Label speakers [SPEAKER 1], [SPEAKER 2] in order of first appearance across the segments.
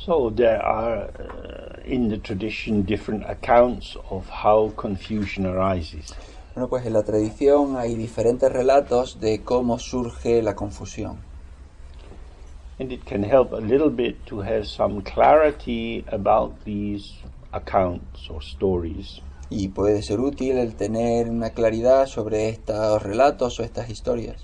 [SPEAKER 1] So there are in the tradition different accounts of how confusion arises.
[SPEAKER 2] Bueno, pues en la tradición hay diferentes relatos de cómo surge la confusión.
[SPEAKER 1] And it can help a little bit to have some clarity about these accounts or stories.
[SPEAKER 2] Y puede ser útil el tener una claridad sobre estos relatos o estas historias.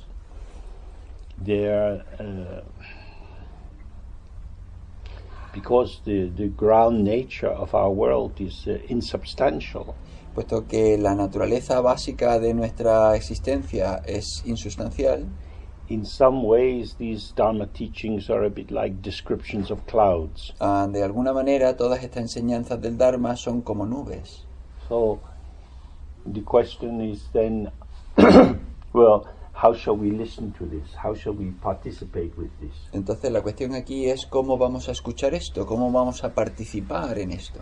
[SPEAKER 1] Because the ground nature of our world is insubstantial.
[SPEAKER 2] Puesto que la naturaleza básica de nuestra existencia es insustancial,
[SPEAKER 1] in some ways these Dharma teachings are a bit like descriptions of clouds.
[SPEAKER 2] De alguna manera todas estas enseñanzas del Dharma son como nubes.
[SPEAKER 1] So the question is then, well, how shall we listen to this? How shall we participate with this?
[SPEAKER 2] Entonces la cuestión aquí es cómo vamos a escuchar esto, cómo vamos a participar en esto.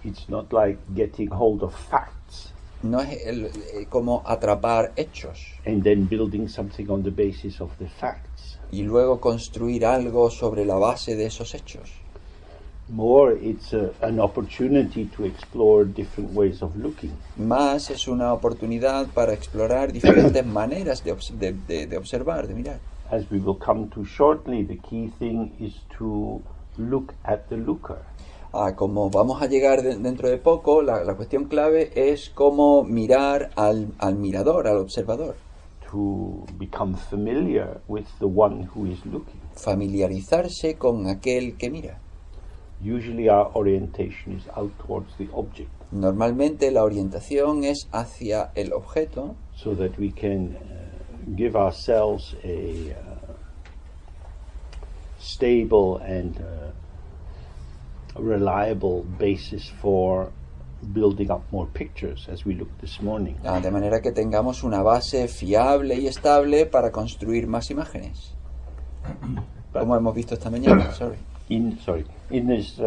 [SPEAKER 1] It's not like getting hold of facts.
[SPEAKER 2] No es como atrapar hechos.
[SPEAKER 1] And then building something on the basis of the facts.
[SPEAKER 2] Y luego construir algo sobre la base de esos hechos.
[SPEAKER 1] More, it's an opportunity to explore different ways of looking.
[SPEAKER 2] Más es una oportunidad para explorar diferentes maneras de observar, de mirar.
[SPEAKER 1] As we will come to shortly, the key thing is to look at the looker.
[SPEAKER 2] Como vamos a llegar dentro de poco, la cuestión clave es cómo mirar al mirador, al observador.
[SPEAKER 1] To become familiar with the one who is looking.
[SPEAKER 2] Familiarizarse con aquel que mira.
[SPEAKER 1] Usually our orientation is out towards the object.
[SPEAKER 2] Normalmente la orientación es hacia el objeto.
[SPEAKER 1] So that we can give ourselves a stable and reliable basis for building up more pictures, as we looked this morning.
[SPEAKER 2] De manera que tengamos una base fiable y estable para construir más imágenes. Como hemos visto esta mañana,
[SPEAKER 1] in this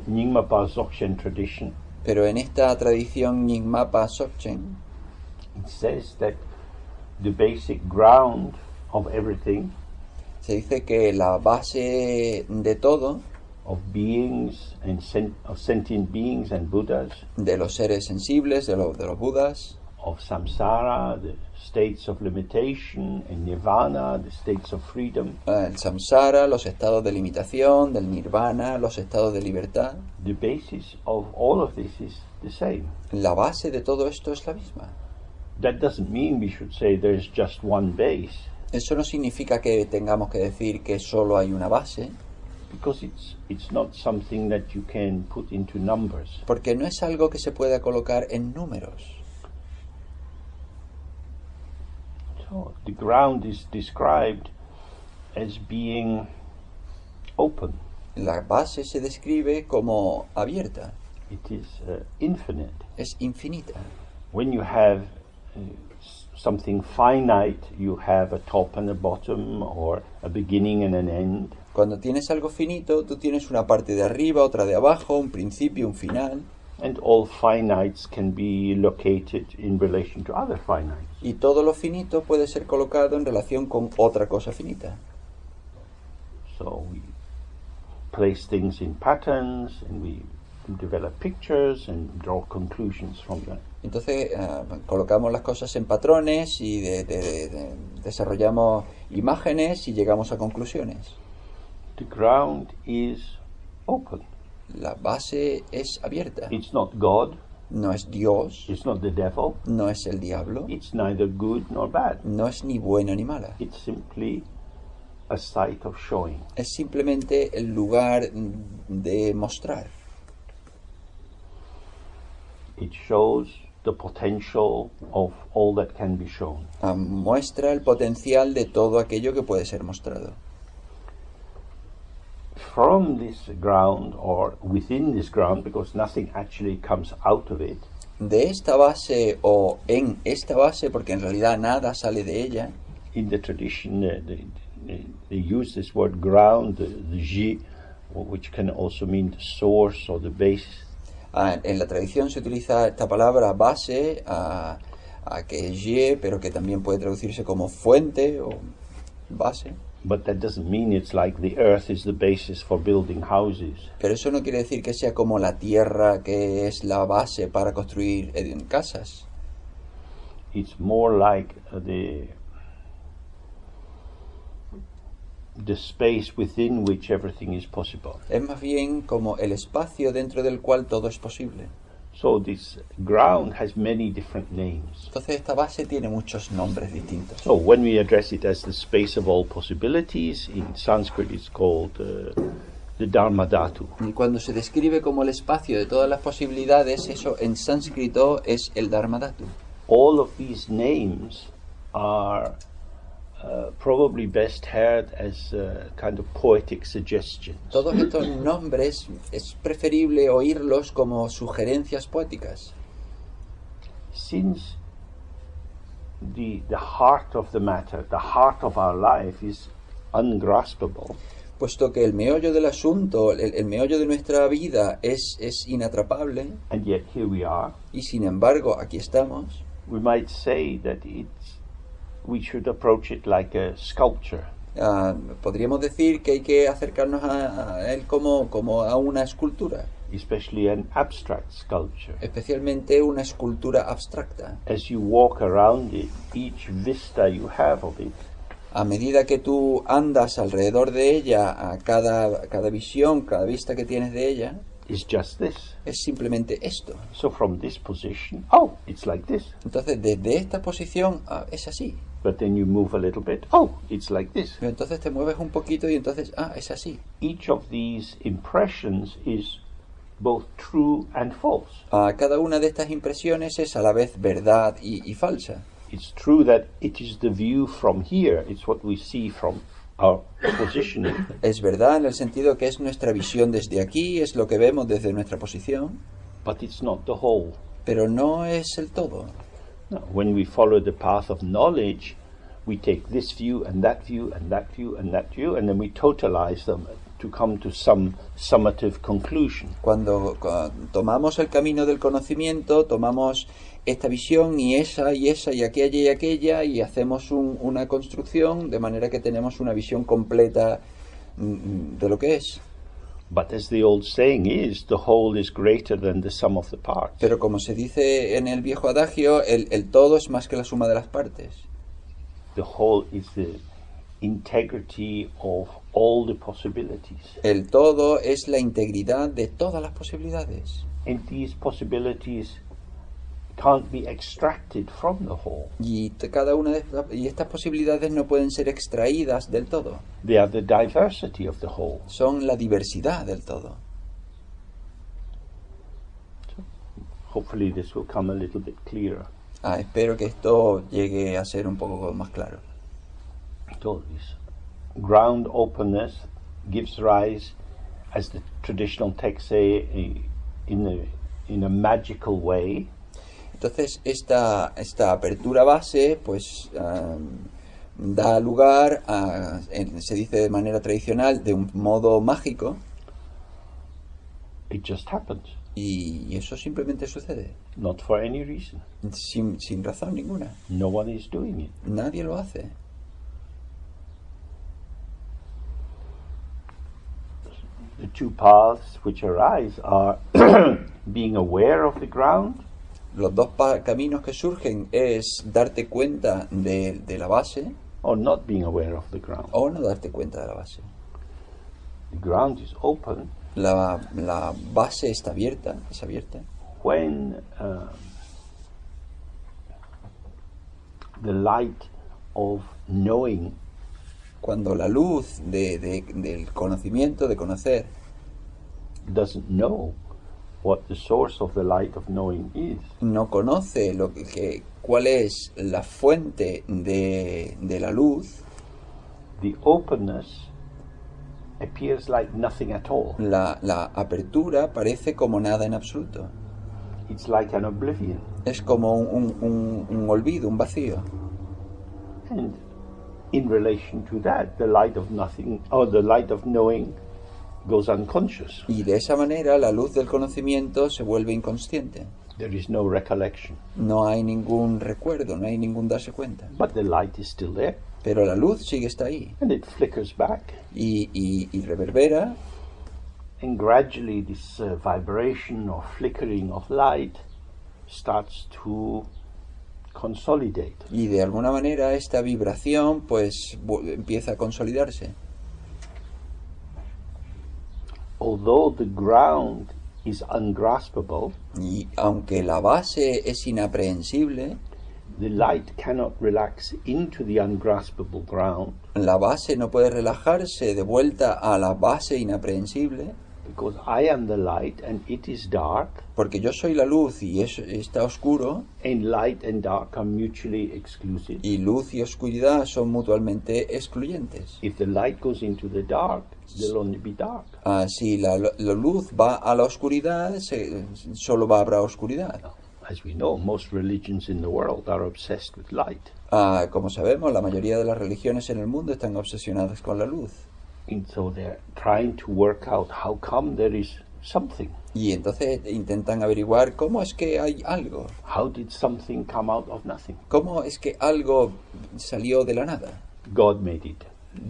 [SPEAKER 1] Nyingmapa Dzogchen tradition,
[SPEAKER 2] pero en esta tradición Nyingmapa Dzogchen,
[SPEAKER 1] it says that the basic ground of everything,
[SPEAKER 2] se dice que la base de todo,
[SPEAKER 1] of beings and of sentient beings and Buddhas,
[SPEAKER 2] de los seres sensibles, de los Budas,
[SPEAKER 1] of samsara, the states of limitation, and nirvana, the states of freedom.
[SPEAKER 2] El samsara, los estados de limitación, del nirvana, los estados de libertad.
[SPEAKER 1] The basis of all of this is the same.
[SPEAKER 2] La base de todo esto es la misma.
[SPEAKER 1] That doesn't mean we should say there's just one base.
[SPEAKER 2] Eso no significa que tengamos que decir que solo hay una base.
[SPEAKER 1] Because it's not something that you can put into numbers.
[SPEAKER 2] Porque no es algo que se pueda colocar en números.
[SPEAKER 1] So the ground is described as being open.
[SPEAKER 2] La base se describe como abierta.
[SPEAKER 1] It is infinite.
[SPEAKER 2] Es infinita.
[SPEAKER 1] When you have something finite, you have a top and a bottom, or a beginning and an end.
[SPEAKER 2] Cuando tienes algo finito, tú tienes una parte de arriba, otra de abajo, un principio, un final.
[SPEAKER 1] And all finites can be located in relation to other finites.
[SPEAKER 2] Y todo lo finito puede ser colocado en relación con otra cosa finita.
[SPEAKER 1] So we place things in patterns, and we develop pictures and draw conclusions from them.
[SPEAKER 2] Entonces colocamos las cosas en patrones y desarrollamos imágenes y llegamos a conclusiones.
[SPEAKER 1] The ground is open.
[SPEAKER 2] La base es abierta.
[SPEAKER 1] It's not God.
[SPEAKER 2] No es Dios.
[SPEAKER 1] It's not the devil.
[SPEAKER 2] No es el diablo.
[SPEAKER 1] It's neither good nor bad.
[SPEAKER 2] No es ni buena ni mala.
[SPEAKER 1] It's simply a site of showing.
[SPEAKER 2] Es simplemente el lugar de mostrar.
[SPEAKER 1] It shows the potential of all that can be shown.
[SPEAKER 2] Muestra el potencial de todo aquello que puede ser mostrado.
[SPEAKER 1] From this ground, or within this ground, because nothing actually comes out of it,
[SPEAKER 2] de esta base o en esta base, porque en realidad nada sale de ella.
[SPEAKER 1] In the tradition, they use this word ground, the ji, which can also mean the source or the base.
[SPEAKER 2] En la tradición se utiliza esta palabra base, que es ye, pero que también puede traducirse como fuente o base.
[SPEAKER 1] But that doesn't mean it's like the earth is the basis for building houses.
[SPEAKER 2] Pero eso no quiere decir que sea como la tierra que es la base para construir casas.
[SPEAKER 1] It's more like the space within which everything is possible.
[SPEAKER 2] Es más bien como el espacio dentro del cual todo es posible.
[SPEAKER 1] So this ground has many different names.
[SPEAKER 2] Entonces esta base tiene muchos nombres distintos.
[SPEAKER 1] So when we address it as the space of all possibilities, in Sanskrit it's called the Dharma Dhatu.
[SPEAKER 2] Y cuando se describe como el espacio de todas las posibilidades, eso en sánscrito es el Dharma Dhatu.
[SPEAKER 1] All of these names are probably best heard as kind of poetic suggestions.
[SPEAKER 2] Todos estos nombres es preferible oírlos como sugerencias poéticas.
[SPEAKER 1] Since the heart of the matter, the heart of our life is ungraspable,
[SPEAKER 2] Puesto que el meollo del asunto, el meollo de nuestra vida es inatrapable,
[SPEAKER 1] and yet here we are,
[SPEAKER 2] y sin embargo aquí estamos,
[SPEAKER 1] we might say that we should approach it like a sculpture.
[SPEAKER 2] podríamos decir que hay que acercarnos a él como a una escultura,
[SPEAKER 1] Especially an abstract sculpture.
[SPEAKER 2] especialmente una escultura abstracta.
[SPEAKER 1] As you walk around it, each vista you have of it
[SPEAKER 2] A medida que tú andas alrededor de ella, a cada visión, cada vista que tienes de ella,
[SPEAKER 1] is just this.
[SPEAKER 2] es simplemente esto.
[SPEAKER 1] So from this position, oh, it's like this.
[SPEAKER 2] Entonces, desde esta posición, es así.
[SPEAKER 1] But then you move a little bit, oh, it's like this.
[SPEAKER 2] Pero entonces te mueves un poquito y entonces, es así.
[SPEAKER 1] Each of these impressions is both true and false.
[SPEAKER 2] Cada una de estas impresiones es a la vez verdad y falsa.
[SPEAKER 1] It's true that it is the view from here, it's what we see from our positioning.
[SPEAKER 2] Es verdad en el sentido que es nuestra visión desde aquí, es lo que vemos desde nuestra posición,
[SPEAKER 1] But it's not the whole.
[SPEAKER 2] pero no es el todo.
[SPEAKER 1] No, when we follow the path of knowledge, we take this view and that view and that view and that view, and then we totalize them to come to some summative conclusion.
[SPEAKER 2] Cuando tomamos el camino del conocimiento, tomamos esta visión y esa y aquella y hacemos una construcción de manera que tenemos una visión completa de lo que es.
[SPEAKER 1] But as the old saying is, the whole is greater than the sum of the parts.
[SPEAKER 2] Pero como se dice en el viejo adagio, el todo es más que la suma de las partes.
[SPEAKER 1] The whole is the integrity of all the possibilities.
[SPEAKER 2] El todo es la integridad de todas las posibilidades.
[SPEAKER 1] And these possibilities can't be extracted from the whole.
[SPEAKER 2] Y cada una y estas posibilidades no pueden ser extraídas del todo.
[SPEAKER 1] They are the diversity of the whole.
[SPEAKER 2] Son la diversidad del todo.
[SPEAKER 1] Hopefully this will come a little bit clearer.
[SPEAKER 2] Espero que esto llegue a ser un poco más claro.
[SPEAKER 1] So this ground openness gives rise, as the traditional texts say, in a magical way.
[SPEAKER 2] Entonces esta apertura base pues da lugar a, se dice de manera tradicional, de un modo mágico.
[SPEAKER 1] It just happens,
[SPEAKER 2] Y eso simplemente sucede,
[SPEAKER 1] not for any reason.
[SPEAKER 2] sin razón ninguna.
[SPEAKER 1] No one is doing it.
[SPEAKER 2] Nadie lo hace.
[SPEAKER 1] The two paths which arise are being aware of the ground
[SPEAKER 2] Los dos caminos que surgen es darte cuenta de la base
[SPEAKER 1] or not being aware of the ground.
[SPEAKER 2] o no darte cuenta de la base.
[SPEAKER 1] The ground is open
[SPEAKER 2] La base está abierta, es abierta.
[SPEAKER 1] when the light of knowing
[SPEAKER 2] Cuando la luz del conocimiento, de conocer,
[SPEAKER 1] doesn't know what the source of the light of knowing is.
[SPEAKER 2] no conoce cuál es la fuente de la luz,
[SPEAKER 1] The openness appears like nothing at all.
[SPEAKER 2] la apertura parece como nada en absoluto.
[SPEAKER 1] It's like an oblivion.
[SPEAKER 2] Es como un olvido, un vacío.
[SPEAKER 1] And in relation to that, the light of nothing, or the light of knowing, goes unconscious.
[SPEAKER 2] Y de esa manera la luz del conocimiento se vuelve inconsciente.
[SPEAKER 1] There is no recollection.
[SPEAKER 2] No hay ningún recuerdo, no hay ningún darse cuenta.
[SPEAKER 1] But the light is still there.
[SPEAKER 2] Pero la luz está ahí
[SPEAKER 1] and it flickers back.
[SPEAKER 2] y reverbera,
[SPEAKER 1] And gradually this vibration or flickering of light starts to consolidate.
[SPEAKER 2] y de alguna manera esta vibración pues empieza a consolidarse.
[SPEAKER 1] Although the ground is ungraspable,
[SPEAKER 2] Y aunque la base es inaprehensible,
[SPEAKER 1] the light cannot relax into the ungraspable ground
[SPEAKER 2] la base no puede relajarse de vuelta a la base inaprehensible,
[SPEAKER 1] because I am the light and it is dark,
[SPEAKER 2] porque yo soy la luz y está oscuro,
[SPEAKER 1] and light and dark are mutually exclusive.
[SPEAKER 2] y luz y oscuridad son mutuamente excluyentes.
[SPEAKER 1] If the light goes into the dark, there'll only be dark.
[SPEAKER 2] Si la luz va a la oscuridad, solo habrá oscuridad.
[SPEAKER 1] As we know, most religions in the world are obsessed with light.
[SPEAKER 2] Como sabemos, la mayoría de las religiones en el mundo están obsesionadas con la luz.
[SPEAKER 1] And so they're trying to work out how come there is something.
[SPEAKER 2] Y entonces intentan averiguar cómo es que hay algo.
[SPEAKER 1] How did something come out of nothing?
[SPEAKER 2] ¿Cómo es que algo salió de la nada?
[SPEAKER 1] God made it.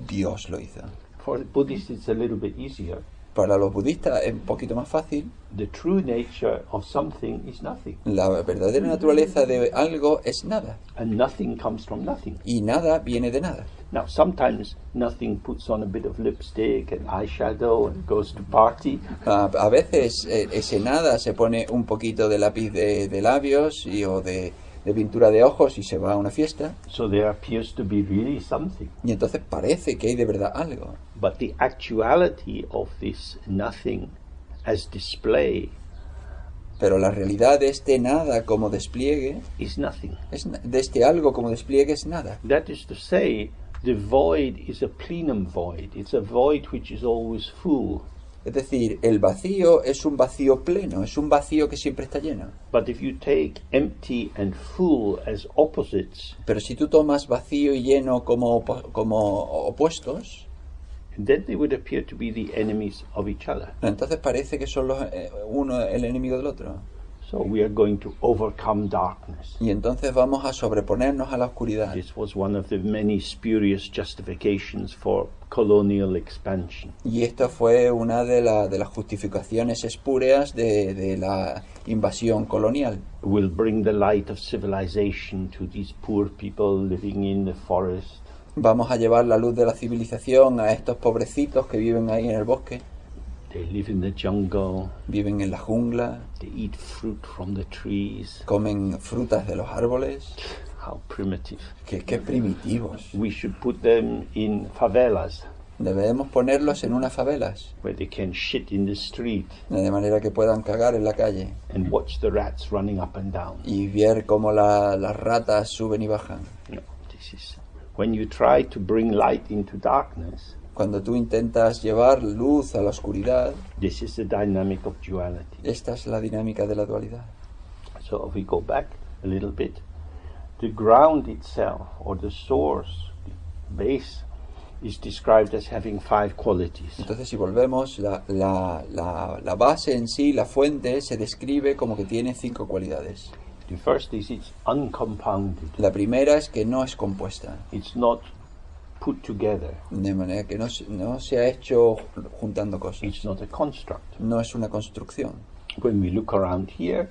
[SPEAKER 2] Dios lo hizo.
[SPEAKER 1] For the Buddhists, it's a little bit easier.
[SPEAKER 2] Para los budistas es un poquito más fácil.
[SPEAKER 1] The true nature of something is nothing.
[SPEAKER 2] La verdadera naturaleza de algo es nada.
[SPEAKER 1] And nothing comes from nothing.
[SPEAKER 2] Y nada viene de nada.
[SPEAKER 1] Now, sometimes nothing puts on a bit of lipstick and eyeshadow and goes to party.
[SPEAKER 2] A veces ese nada se pone un poquito de lápiz de labios o de pintura de ojos y se va a una fiesta.
[SPEAKER 1] So there appears to be really something.
[SPEAKER 2] Y entonces parece que hay de verdad algo.
[SPEAKER 1] But the actuality of this nothing as display
[SPEAKER 2] Pero la realidad de este nada como despliegue,
[SPEAKER 1] is nothing.
[SPEAKER 2] de este algo como despliegue es nada.
[SPEAKER 1] That is to say, the void is a plenum void. It's a void which is always full.
[SPEAKER 2] Es decir, el vacío es un vacío pleno, es un vacío que siempre está lleno.
[SPEAKER 1] But if you take empty and full as opposites,
[SPEAKER 2] Pero si tú tomas vacío y lleno como opuestos,
[SPEAKER 1] then they would appear to be the enemies of each other.
[SPEAKER 2] entonces parece que son uno el enemigo del otro.
[SPEAKER 1] So we are going to overcome darkness.
[SPEAKER 2] Y entonces vamos a sobreponernos a la oscuridad.
[SPEAKER 1] This was one of the many spurious justifications for colonial expansion.
[SPEAKER 2] Y esto fue una de las justificaciones espúreas de la invasión colonial.
[SPEAKER 1] We'll bring the light of civilization to these poor people living in the forest.
[SPEAKER 2] Vamos a llevar la luz de la civilización a estos pobrecitos que viven ahí en el bosque,
[SPEAKER 1] They live in the jungle.
[SPEAKER 2] viven en la jungla,
[SPEAKER 1] They eat fruit from the trees.
[SPEAKER 2] comen frutas de los árboles.
[SPEAKER 1] How primitive.
[SPEAKER 2] Qué primitivos.
[SPEAKER 1] We should put them in favelas
[SPEAKER 2] Debemos ponerlos en unas favelas,
[SPEAKER 1] where they can shit in the street
[SPEAKER 2] de manera que puedan cagar en la calle
[SPEAKER 1] and watch the rats running up and down.
[SPEAKER 2] y ver cómo las ratas suben y bajan.
[SPEAKER 1] No, this is when you try to bring light into darkness.
[SPEAKER 2] Cuando tú intentas llevar luz a la oscuridad,
[SPEAKER 1] This is the dynamic of duality.
[SPEAKER 2] esta es la dinámica de la dualidad.
[SPEAKER 1] So if we go back a little bit, the ground itself, or the source, the base, is described as having 5 qualities.
[SPEAKER 2] Entonces, si volvemos, la base en sí, la fuente, se describe como que tiene 5 cualidades.
[SPEAKER 1] The first is it's uncompounded.
[SPEAKER 2] La primera es que no es compuesta,
[SPEAKER 1] It's not put together.
[SPEAKER 2] de manera que no se ha hecho juntando cosas.
[SPEAKER 1] It's not a construct.
[SPEAKER 2] No es una construcción.
[SPEAKER 1] When we look around here,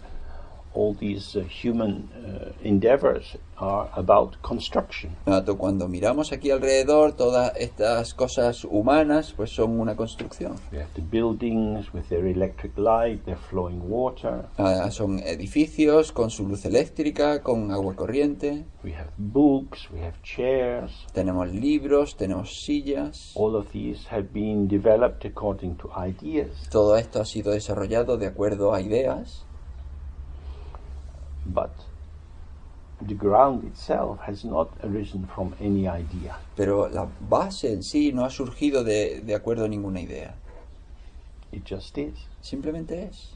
[SPEAKER 1] all these human endeavors are about construction.
[SPEAKER 2] Cuando miramos aquí alrededor, todas estas cosas humanas pues son una construcción.
[SPEAKER 1] We have the buildings with their electric light, their flowing water.
[SPEAKER 2] Son edificios con su luz eléctrica, con agua corriente.
[SPEAKER 1] We have books, we have chairs.
[SPEAKER 2] Tenemos libros, tenemos sillas.
[SPEAKER 1] All of these have been developed according to ideas.
[SPEAKER 2] Todo esto ha sido desarrollado de acuerdo a ideas.
[SPEAKER 1] But the ground itself has not arisen from any idea.
[SPEAKER 2] Pero la base en sí no ha surgido de acuerdo a ninguna idea.
[SPEAKER 1] It just is.
[SPEAKER 2] Simplemente es.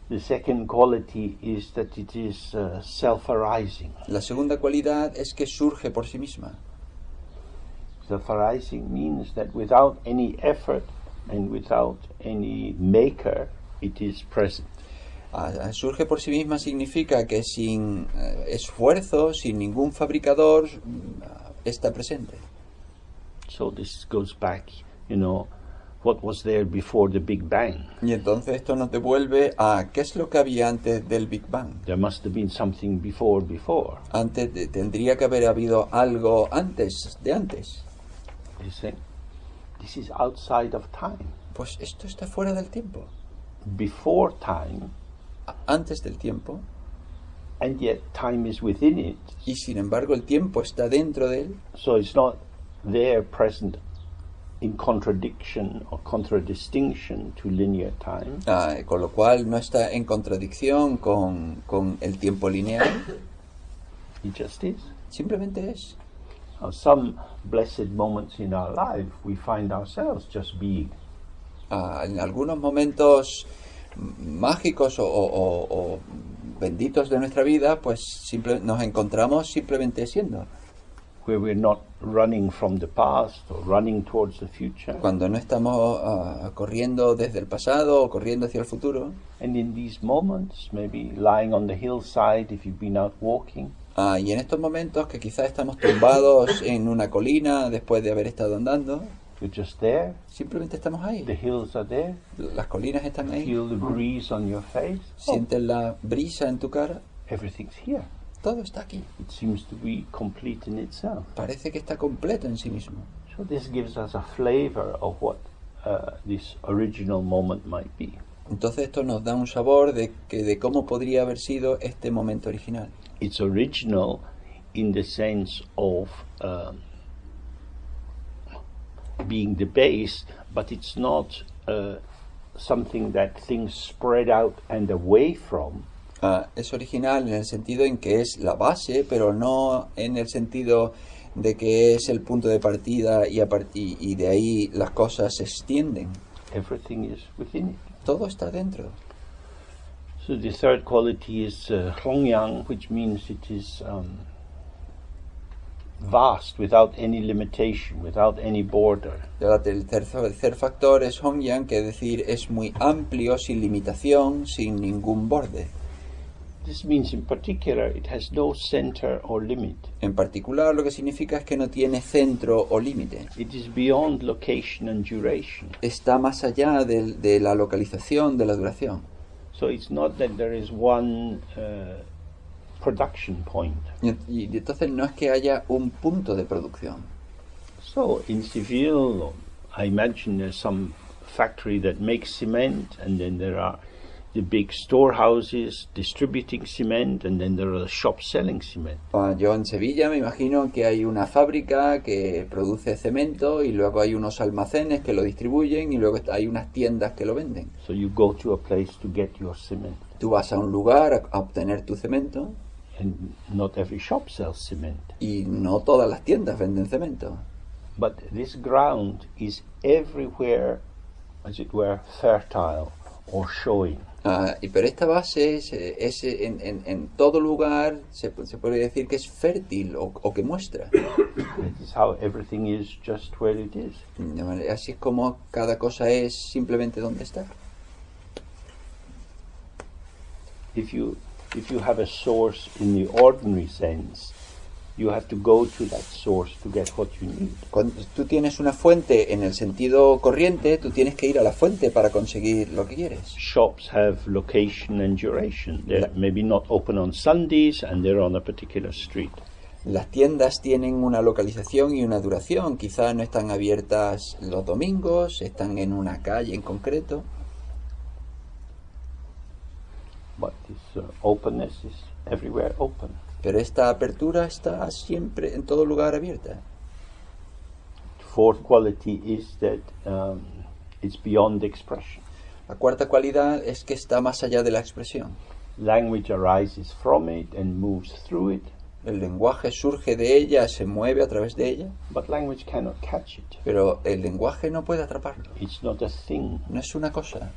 [SPEAKER 1] The second quality is that it is self-arising.
[SPEAKER 2] La segunda cualidad es que surge por sí misma.
[SPEAKER 1] Self-arising means that without any effort and without any maker, it is present.
[SPEAKER 2] Surge por sí misma significa que sin esfuerzo, sin ningún fabricador, está presente.
[SPEAKER 1] So this goes back, what was there before the Big Bang?
[SPEAKER 2] Y entonces esto nos devuelve a qué es lo que había antes del Big Bang.
[SPEAKER 1] There must have been something before.
[SPEAKER 2] Tendría que haber habido algo antes de antes.
[SPEAKER 1] You say, this is outside of time.
[SPEAKER 2] Pues esto está fuera del tiempo.
[SPEAKER 1] Before time,
[SPEAKER 2] Antes del tiempo.
[SPEAKER 1] and yet time is within it.
[SPEAKER 2] Y sin embargo el tiempo está dentro de él.
[SPEAKER 1] So it's not there present in contradiction or contradistinction to linear time.
[SPEAKER 2] Con lo cual no está en contradicción con el tiempo lineal.
[SPEAKER 1] It just is.
[SPEAKER 2] Simplemente es.
[SPEAKER 1] Now, some blessed moments in our life, we find ourselves just being.
[SPEAKER 2] En algunos momentos mágicos o benditos de nuestra vida, pues nos encontramos simplemente siendo.
[SPEAKER 1] Where we're not running from the past or running towards the future.
[SPEAKER 2] Cuando no estamos corriendo desde el pasado o corriendo hacia el futuro.
[SPEAKER 1] And in these moments, maybe lying on the hillside if you've been out walking.
[SPEAKER 2] Y en estos momentos que quizás estamos tumbados en una colina después de haber estado andando.
[SPEAKER 1] You're just there.
[SPEAKER 2] Simplemente estamos ahí.
[SPEAKER 1] The hills are there.
[SPEAKER 2] Las colinas están ahí.
[SPEAKER 1] Feel the breeze on your face.
[SPEAKER 2] Sientes la brisa en tu cara.
[SPEAKER 1] Everything's here.
[SPEAKER 2] Todo está aquí.
[SPEAKER 1] It seems to be complete in itself.
[SPEAKER 2] Parece que está completo en sí mismo.
[SPEAKER 1] So this gives us a flavor of what this original moment might be.
[SPEAKER 2] Entonces esto nos da un sabor de cómo podría haber sido este momento original.
[SPEAKER 1] It's original in the sense of being the base, but it's not something that things spread out and away from.
[SPEAKER 2] Es original en el sentido en que es la base, pero no en el sentido de que es el punto de partida y de ahí las cosas se extienden.
[SPEAKER 1] Everything is within it.
[SPEAKER 2] Todo está dentro.
[SPEAKER 1] So the third quality is Hongyang, which means it is vast, without any limitation, without any border.
[SPEAKER 2] El tercer factor es Hongyang, que es decir, es muy amplio, sin limitación, sin ningún borde.
[SPEAKER 1] This means in particular it has no center or limit.
[SPEAKER 2] En particular, lo que significa es que no tiene centro o límite.
[SPEAKER 1] It is beyond location and duration.
[SPEAKER 2] Está más allá de la localización, de la duración.
[SPEAKER 1] So it's not that there is one production point.
[SPEAKER 2] Y entonces no es que haya un punto de producción.
[SPEAKER 1] So in Seville, I imagine there's some factory that makes cement, and then there are the big storehouses distributing cement, and then there are the shops selling cement.
[SPEAKER 2] Yo en Sevilla me imagino que hay una fábrica que produce cemento y luego hay unos almacenes que lo distribuyen y luego hay unas tiendas que lo venden.
[SPEAKER 1] So you go to a place to get your cement.
[SPEAKER 2] Tú vas a un lugar a obtener tu cemento.
[SPEAKER 1] And not every shop sells cement.
[SPEAKER 2] Y no todas las tiendas venden cemento.
[SPEAKER 1] But this ground is everywhere, as it were, fertile or showing.
[SPEAKER 2] Pero esta base es en todo lugar, se puede decir que es fértil o que muestra.
[SPEAKER 1] That is how everything is just where it is.
[SPEAKER 2] Así es como cada cosa es simplemente donde está.
[SPEAKER 1] If you have a source in the ordinary sense, you have to go to that source to get what you need.
[SPEAKER 2] Cuando tú tienes una fuente en el sentido corriente, tú tienes que ir a la fuente para conseguir lo que quieres.
[SPEAKER 1] Shops have location and duration. They're maybe not open on Sundays and they're on a particular street.
[SPEAKER 2] Las tiendas tienen una localización y una duración. Quizás no están abiertas los domingos, están en una calle en concreto.
[SPEAKER 1] But this openness is everywhere open.
[SPEAKER 2] Pero esta apertura está siempre en todo lugar abierta.
[SPEAKER 1] Fourth quality is that it's beyond expression.
[SPEAKER 2] La cuarta cualidad es que está más allá de la expresión.
[SPEAKER 1] Language arises from it and moves through it.
[SPEAKER 2] El lenguaje surge de ella, se mueve a través de ella.
[SPEAKER 1] But language cannot catch it.
[SPEAKER 2] Pero el lenguaje no puede atraparlo.
[SPEAKER 1] It's not a thing.
[SPEAKER 2] No es una cosa.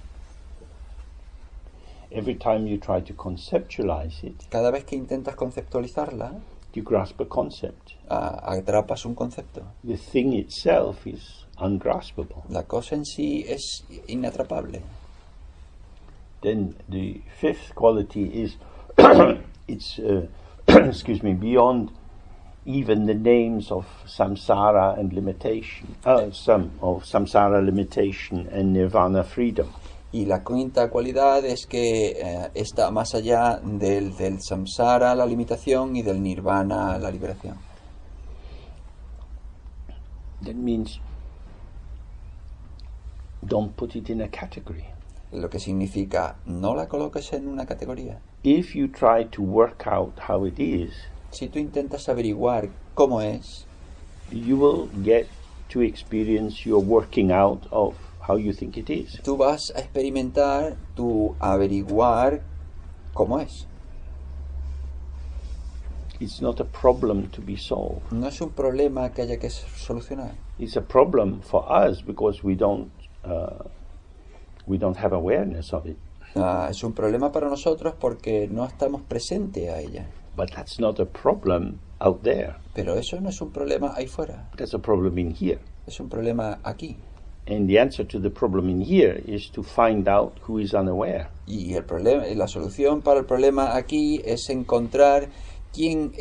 [SPEAKER 1] Every time you try to conceptualize it,
[SPEAKER 2] Cada vez que intentas conceptualizarla,
[SPEAKER 1] you grasp a concept.
[SPEAKER 2] atrapas un concepto.
[SPEAKER 1] The thing itself is ungraspable.
[SPEAKER 2] La cosa en sí es inatrapable.
[SPEAKER 1] Then the fifth quality is it's beyond even the names of samsara and limitation, samsara limitation and nirvana freedom.
[SPEAKER 2] Y la quinta cualidad es que está más allá del samsara, la limitación, y del nirvana, la liberación.
[SPEAKER 1] That means don't put it in a category.
[SPEAKER 2] Lo que significa, no la coloques en una categoría.
[SPEAKER 1] If you try to work out how it is,
[SPEAKER 2] si tú intentas averiguar cómo es,
[SPEAKER 1] you will get to experience your working out of how you think it is.
[SPEAKER 2] Tú vas a experimentar tu averiguar cómo es.
[SPEAKER 1] It's not a problem to be solved.
[SPEAKER 2] No es un problema que haya que solucionar.
[SPEAKER 1] It's a problem for us because we don't have awareness of it.
[SPEAKER 2] Es un problema para nosotros porque no estamos presentes a ella.
[SPEAKER 1] But that's not a problem out there.
[SPEAKER 2] Pero eso no es un problema ahí fuera.
[SPEAKER 1] That's a problem in here.
[SPEAKER 2] Es un problema aquí.
[SPEAKER 1] And the answer to the problem in here is to find out who is unaware.
[SPEAKER 2] Y el problema, la solución para el problema aquí es encontrar quién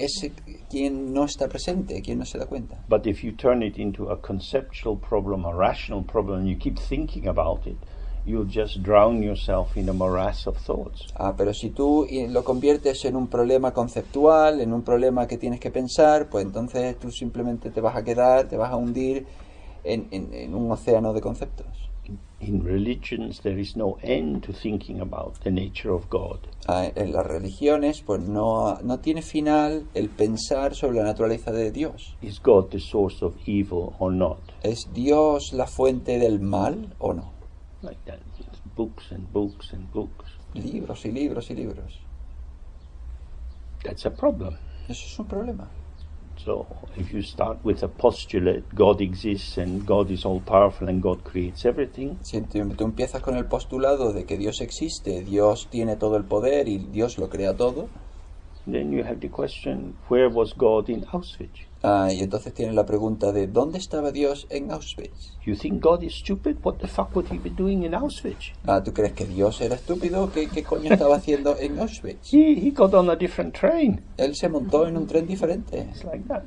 [SPEAKER 2] no está presente, quién no se da cuenta.
[SPEAKER 1] But if you turn it into a conceptual problem, a rational problem, and you keep thinking about it, you'll just drown yourself in a morass of thoughts.
[SPEAKER 2] Pero si tú lo conviertes en un problema conceptual, en un problema que tienes que pensar, pues entonces tú simplemente te vas a hundir en un océano de conceptos.
[SPEAKER 1] In religions there is no end to thinking about the nature of God.
[SPEAKER 2] En las religiones pues no tiene final el pensar sobre la naturaleza de Dios.
[SPEAKER 1] Is God the source of evil or not?
[SPEAKER 2] ¿Es Dios la fuente del mal o no?
[SPEAKER 1] Like that. It's books and books and books.
[SPEAKER 2] Libros y libros y libros.
[SPEAKER 1] That's a problem.
[SPEAKER 2] Eso es un problema.
[SPEAKER 1] So if you start with a postulate, God exists and God is all powerful and God creates everything.
[SPEAKER 2] Si tú empiezas con el postulado de que Dios existe, Dios tiene todo el poder y Dios lo crea todo.
[SPEAKER 1] Then you have the question, where was God in Auschwitz?
[SPEAKER 2] Y entonces tienes la pregunta de ¿dónde estaba Dios en Auschwitz?
[SPEAKER 1] You think God is stupid? What the fuck would he be doing in Auschwitz?
[SPEAKER 2] ¿Tú crees que Dios era estúpido? ¿Qué coño estaba haciendo en Auschwitz?
[SPEAKER 1] He got on a different train.
[SPEAKER 2] Él se montó en un tren diferente.
[SPEAKER 1] It's like that.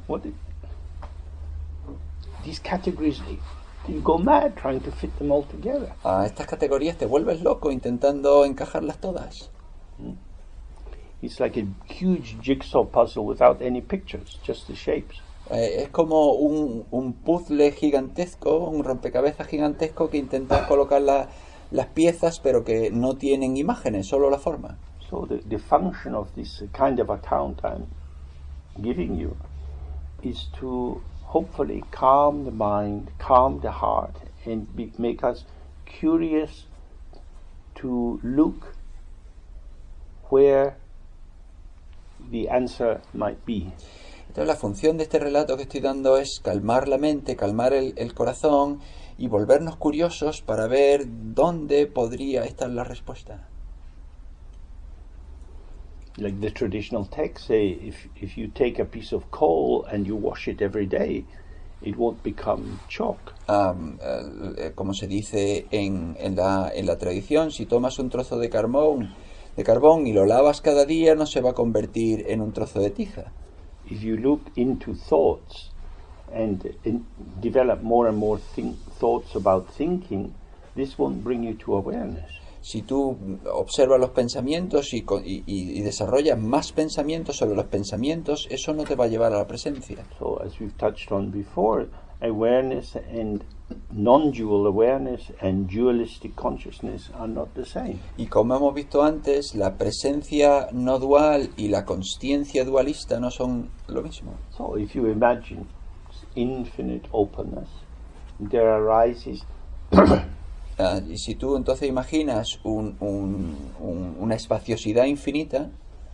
[SPEAKER 1] These categories, you go mad trying to fit them all together.
[SPEAKER 2] Estas categorías te vuelves loco intentando encajarlas todas.
[SPEAKER 1] It's like a huge jigsaw puzzle without any pictures, just the shapes.
[SPEAKER 2] Es como un puzzle gigantesco, un rompecabezas gigantesco que intenta colocar las piezas pero que no tienen imágenes, solo la forma.
[SPEAKER 1] So the function of this kind of account I'm giving you is to hopefully calm the mind, calm the heart, and make us curious to look where the answer might be.
[SPEAKER 2] Entonces la función de este relato que estoy dando es calmar la mente, calmar el corazón y volvernos curiosos para ver dónde podría estar la respuesta.
[SPEAKER 1] Like the traditional texts say, if you take a piece of coal and you wash it every day, it won't become chalk.
[SPEAKER 2] Como se dice en la tradición, si tomas un trozo de carbón y lo lavas cada día, no se va a convertir en un trozo de tiza.
[SPEAKER 1] If you look into thoughts and develop more and more thoughts about thinking, this won't bring you to awareness.
[SPEAKER 2] Si tú observas los pensamientos y desarrollas más pensamientos sobre los pensamientos, eso no te va a llevar a la presencia.
[SPEAKER 1] So, as we've touched on before, awareness and non-dual awareness and dualistic consciousness are not the same.
[SPEAKER 2] Y como hemos visto antes, la presencia no dual y la consciencia dualista no son lo mismo.
[SPEAKER 1] So if you imagine infinite openness, there arises
[SPEAKER 2] y si tú entonces imaginas una espaciosidad infinita,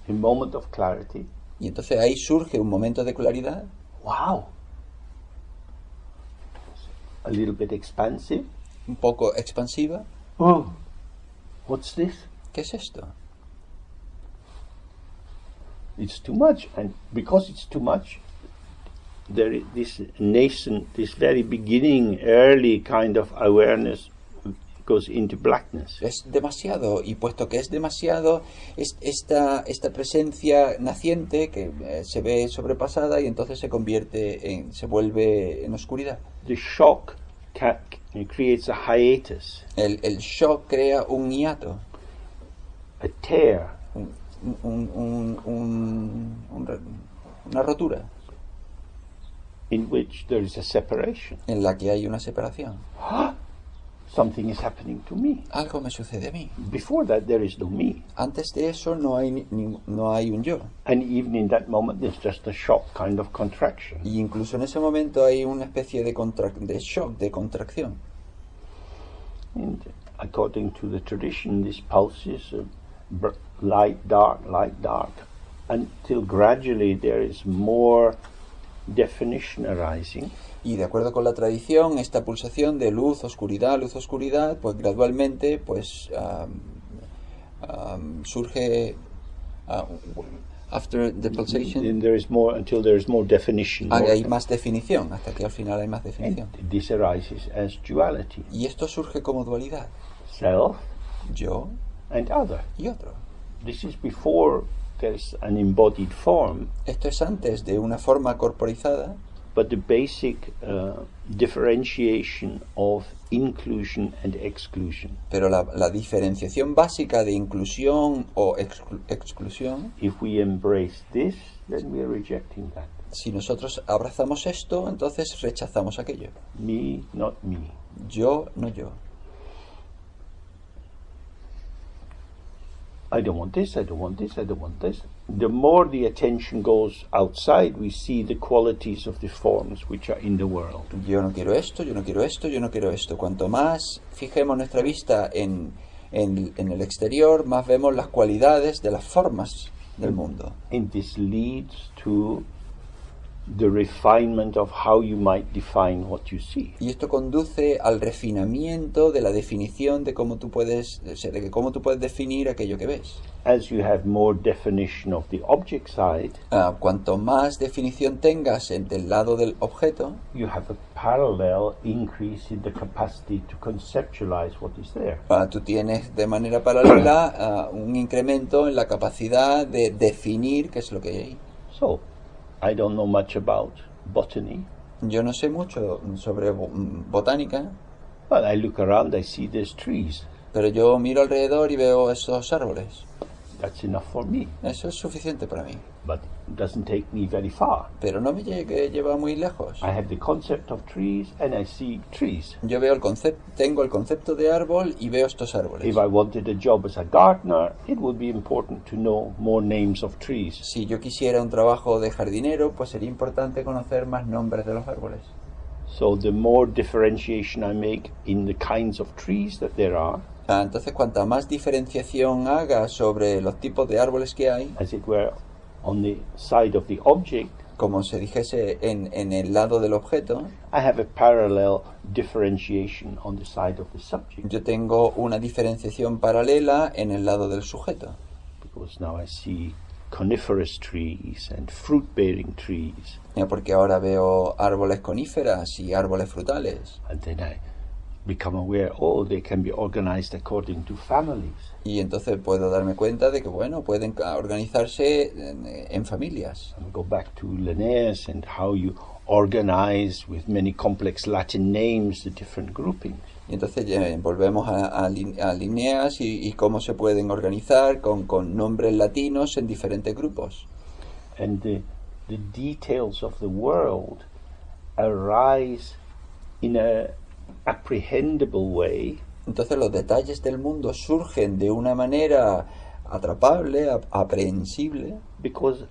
[SPEAKER 1] a moment of clarity,
[SPEAKER 2] y entonces ahí surge un momento de claridad.
[SPEAKER 1] Wow! A little bit expansive.
[SPEAKER 2] Un poco expansiva.
[SPEAKER 1] Oh, what's this?
[SPEAKER 2] ¿Qué es esto?
[SPEAKER 1] It's too much, and because it's too much, there is this nascent, this very beginning, early kind of awareness goes into blackness.
[SPEAKER 2] Es demasiado, y puesto que es demasiado, esta presencia naciente que se ve sobrepasada y entonces se vuelve en oscuridad.
[SPEAKER 1] The shock creates a hiatus,
[SPEAKER 2] El shock crea un hiato,
[SPEAKER 1] a tear,
[SPEAKER 2] una rotura
[SPEAKER 1] in which there is a separation.
[SPEAKER 2] en la que hay una separación.
[SPEAKER 1] Something is happening to me.
[SPEAKER 2] Algo me sucede a mí.
[SPEAKER 1] Before that, there is no me.
[SPEAKER 2] Antes de eso no hay un yo.
[SPEAKER 1] And even in that moment, there's just a shock kind of contraction.
[SPEAKER 2] Y incluso en ese momento hay una especie de shock, de contracción.
[SPEAKER 1] And according to the tradition, this pulse is light, dark, until gradually there is more definition arising.
[SPEAKER 2] Y de acuerdo con la tradición, esta pulsación de luz, oscuridad, pues gradualmente pues surge after the pulsation.
[SPEAKER 1] And there is more until there is more definition.
[SPEAKER 2] Hay más definición, hasta que al final hay más definición.
[SPEAKER 1] And this arises as duality.
[SPEAKER 2] Y esto surge como dualidad.
[SPEAKER 1] Self
[SPEAKER 2] Yo
[SPEAKER 1] and other.
[SPEAKER 2] y otro.
[SPEAKER 1] This is before there's an embodied form.
[SPEAKER 2] Esto es antes de una forma corporizada.
[SPEAKER 1] But the basic differentiation of inclusion and exclusion.
[SPEAKER 2] Pero la diferenciación básica de inclusión o exclusión,
[SPEAKER 1] If we embrace this, then we are rejecting that.
[SPEAKER 2] si nosotros abrazamos esto, entonces rechazamos aquello.
[SPEAKER 1] Me, not me.
[SPEAKER 2] Yo, no yo.
[SPEAKER 1] I don't want this, I don't want this, I don't want this. The more the attention goes outside, we see the qualities of the forms which are in the world.
[SPEAKER 2] Yo no quiero esto, yo no quiero esto, yo no quiero esto. Cuanto más fijemos nuestra vista en el exterior, más vemos las cualidades de las formas del mundo.
[SPEAKER 1] And this leads to the refinement of how you might define what you see.
[SPEAKER 2] Y esto conduce al refinamiento de la definición de cómo tú puedes definir aquello que ves.
[SPEAKER 1] As you have more definition of the object side,
[SPEAKER 2] Cuanto más definición tengas del lado del objeto,
[SPEAKER 1] you have a parallel increase in the capacity to conceptualize what is there.
[SPEAKER 2] tú tienes de manera paralela un incremento en la capacidad de definir qué es lo que hay ahí.
[SPEAKER 1] So, I don't know much about botany,
[SPEAKER 2] Yo no sé mucho sobre botánica,
[SPEAKER 1] but I look around, I see there's trees.
[SPEAKER 2] pero yo miro alrededor y veo esos árboles.
[SPEAKER 1] That's enough for me,
[SPEAKER 2] Eso es suficiente para mí.
[SPEAKER 1] but it doesn't take me very far.
[SPEAKER 2] Pero no me lleva muy lejos.
[SPEAKER 1] I have the concept of trees and I see trees.
[SPEAKER 2] Yo tengo el concepto de árbol y veo estos árboles.
[SPEAKER 1] If I wanted a job as a gardener, it would be important to know more names of trees.
[SPEAKER 2] Si yo quisiera un trabajo de jardinero, pues sería importante conocer más nombres de los árboles.
[SPEAKER 1] So the more differentiation I make in the kinds of trees that there are,
[SPEAKER 2] Entonces, cuanta más diferenciación haga sobre los tipos de árboles que hay,
[SPEAKER 1] as it were, on the side of the object,
[SPEAKER 2] como se dijese en el lado del objeto,
[SPEAKER 1] I have a parallel differentiation on the side of the subject,
[SPEAKER 2] yo tengo una diferenciación paralela en el lado del sujeto.
[SPEAKER 1] because now I see coniferous trees and fruit-bearing trees,
[SPEAKER 2] Porque ahora veo árboles coníferas y árboles frutales.
[SPEAKER 1] and then I become aware, oh, they can be organized according to families.
[SPEAKER 2] Y entonces puedo darme cuenta de que, bueno, pueden organizarse en familias.
[SPEAKER 1] And we go back to Linnaeus and how you organize with many complex Latin names the different groupings.
[SPEAKER 2] Y entonces volvemos a Linnaeus y cómo se pueden organizar con nombres latinos en diferentes grupos.
[SPEAKER 1] And the details of the world arise in a apprehendable way,
[SPEAKER 2] Entonces los detalles del mundo surgen de una manera atrapable, aprehensible,
[SPEAKER 1] because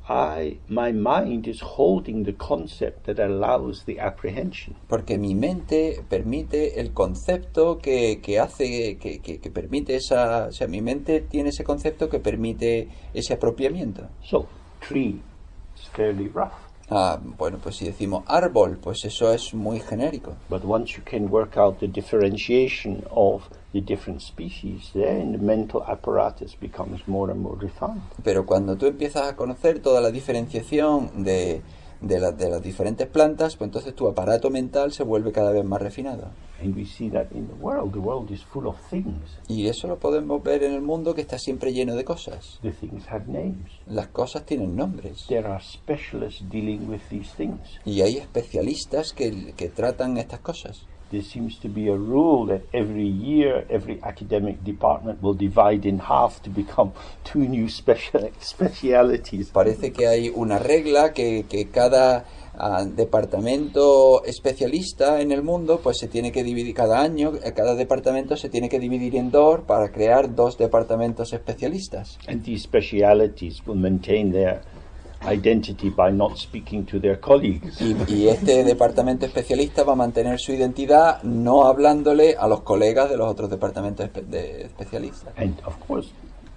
[SPEAKER 1] my mind is holding the concept that allows the apprehension.
[SPEAKER 2] porque mi mente permite el concepto que permite esa... O sea, mi mente tiene ese concepto que permite ese apropiamiento.
[SPEAKER 1] So, tree is fairly rough.
[SPEAKER 2] Bueno, pues si decimos árbol, pues eso es muy genérico.
[SPEAKER 1] But once you can work out the differentiation of the different species, then the mental apparatus becomes more and more refined.
[SPEAKER 2] Pero cuando tú empiezas a conocer toda la diferenciación de de las diferentes plantas, pues entonces tu aparato mental se vuelve cada vez más refinado.
[SPEAKER 1] And we see that in the world is full of things.
[SPEAKER 2] Y eso lo podemos ver en el mundo, que está siempre lleno de cosas.
[SPEAKER 1] The things have names.
[SPEAKER 2] Las cosas tienen nombres.
[SPEAKER 1] There are specialists dealing with these things.
[SPEAKER 2] Y hay especialistas que tratan estas cosas.
[SPEAKER 1] There seems to be a rule that every year, every academic department will divide in half to become two new specialities.
[SPEAKER 2] Parece que hay una regla que cada departamento especialista en el mundo pues se tiene que dividir cada año, cada departamento se tiene que dividir en dos para crear dos departamentos especialistas.
[SPEAKER 1] And these specialities will maintain their identity by not speaking to their colleagues.
[SPEAKER 2] Y este departamento especialista va a mantener su identidad no hablándole a los colegas de los otros departamentos de especialistas.
[SPEAKER 1] And of course,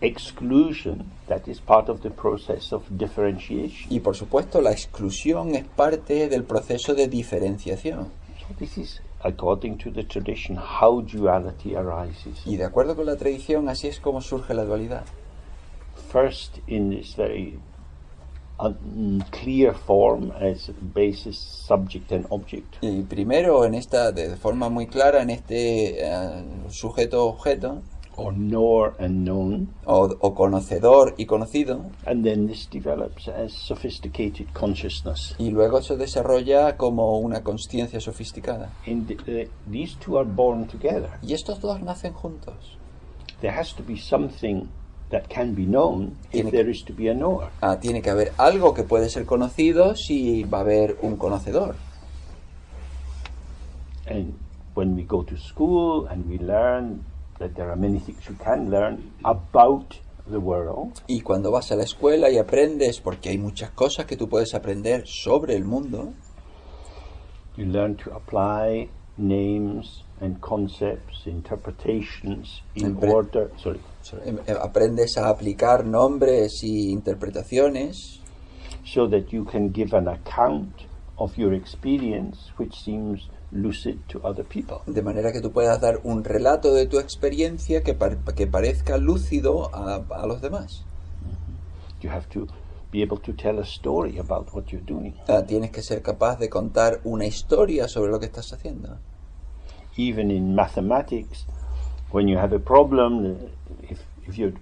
[SPEAKER 1] exclusion, that is part of the process of differentiation.
[SPEAKER 2] Y por supuesto, la exclusión es parte del proceso de diferenciación.
[SPEAKER 1] So this is, according to the tradition, how duality arises.
[SPEAKER 2] Y de acuerdo con la tradición, así es como surge la dualidad.
[SPEAKER 1] First, in this very unclear form as basis, subject and object.
[SPEAKER 2] Y primero, de forma muy clara, en este sujeto-objeto,
[SPEAKER 1] Or knower and known.
[SPEAKER 2] o conocedor y conocido,
[SPEAKER 1] And then this develops as sophisticated consciousness.
[SPEAKER 2] y luego se desarrolla como una consciencia sofisticada.
[SPEAKER 1] And these two are born together.
[SPEAKER 2] Y estos dos nacen juntos.
[SPEAKER 1] There has to be something that can be known if there is to be a knower.
[SPEAKER 2] Tiene que haber algo que puede ser conocido si va a haber un conocedor.
[SPEAKER 1] And when we go to school and we learn that there are many things you can learn about the world,
[SPEAKER 2] Y cuando vas a la escuela y aprendes, porque hay muchas cosas que tú puedes aprender sobre el mundo,
[SPEAKER 1] you learn to apply names and concepts, interpretations in order.
[SPEAKER 2] aprendes a aplicar nombres y interpretaciones,
[SPEAKER 1] So that you can give an account of your experience which seems lucid to other people.
[SPEAKER 2] de manera que tú puedas dar un relato de tu experiencia que parezca lúcido a los demás.
[SPEAKER 1] You have to be able to tell a story about what you're doing.
[SPEAKER 2] Tienes que ser capaz de contar una historia sobre lo que estás haciendo.
[SPEAKER 1] Even in mathematics, when you have a problem, if you're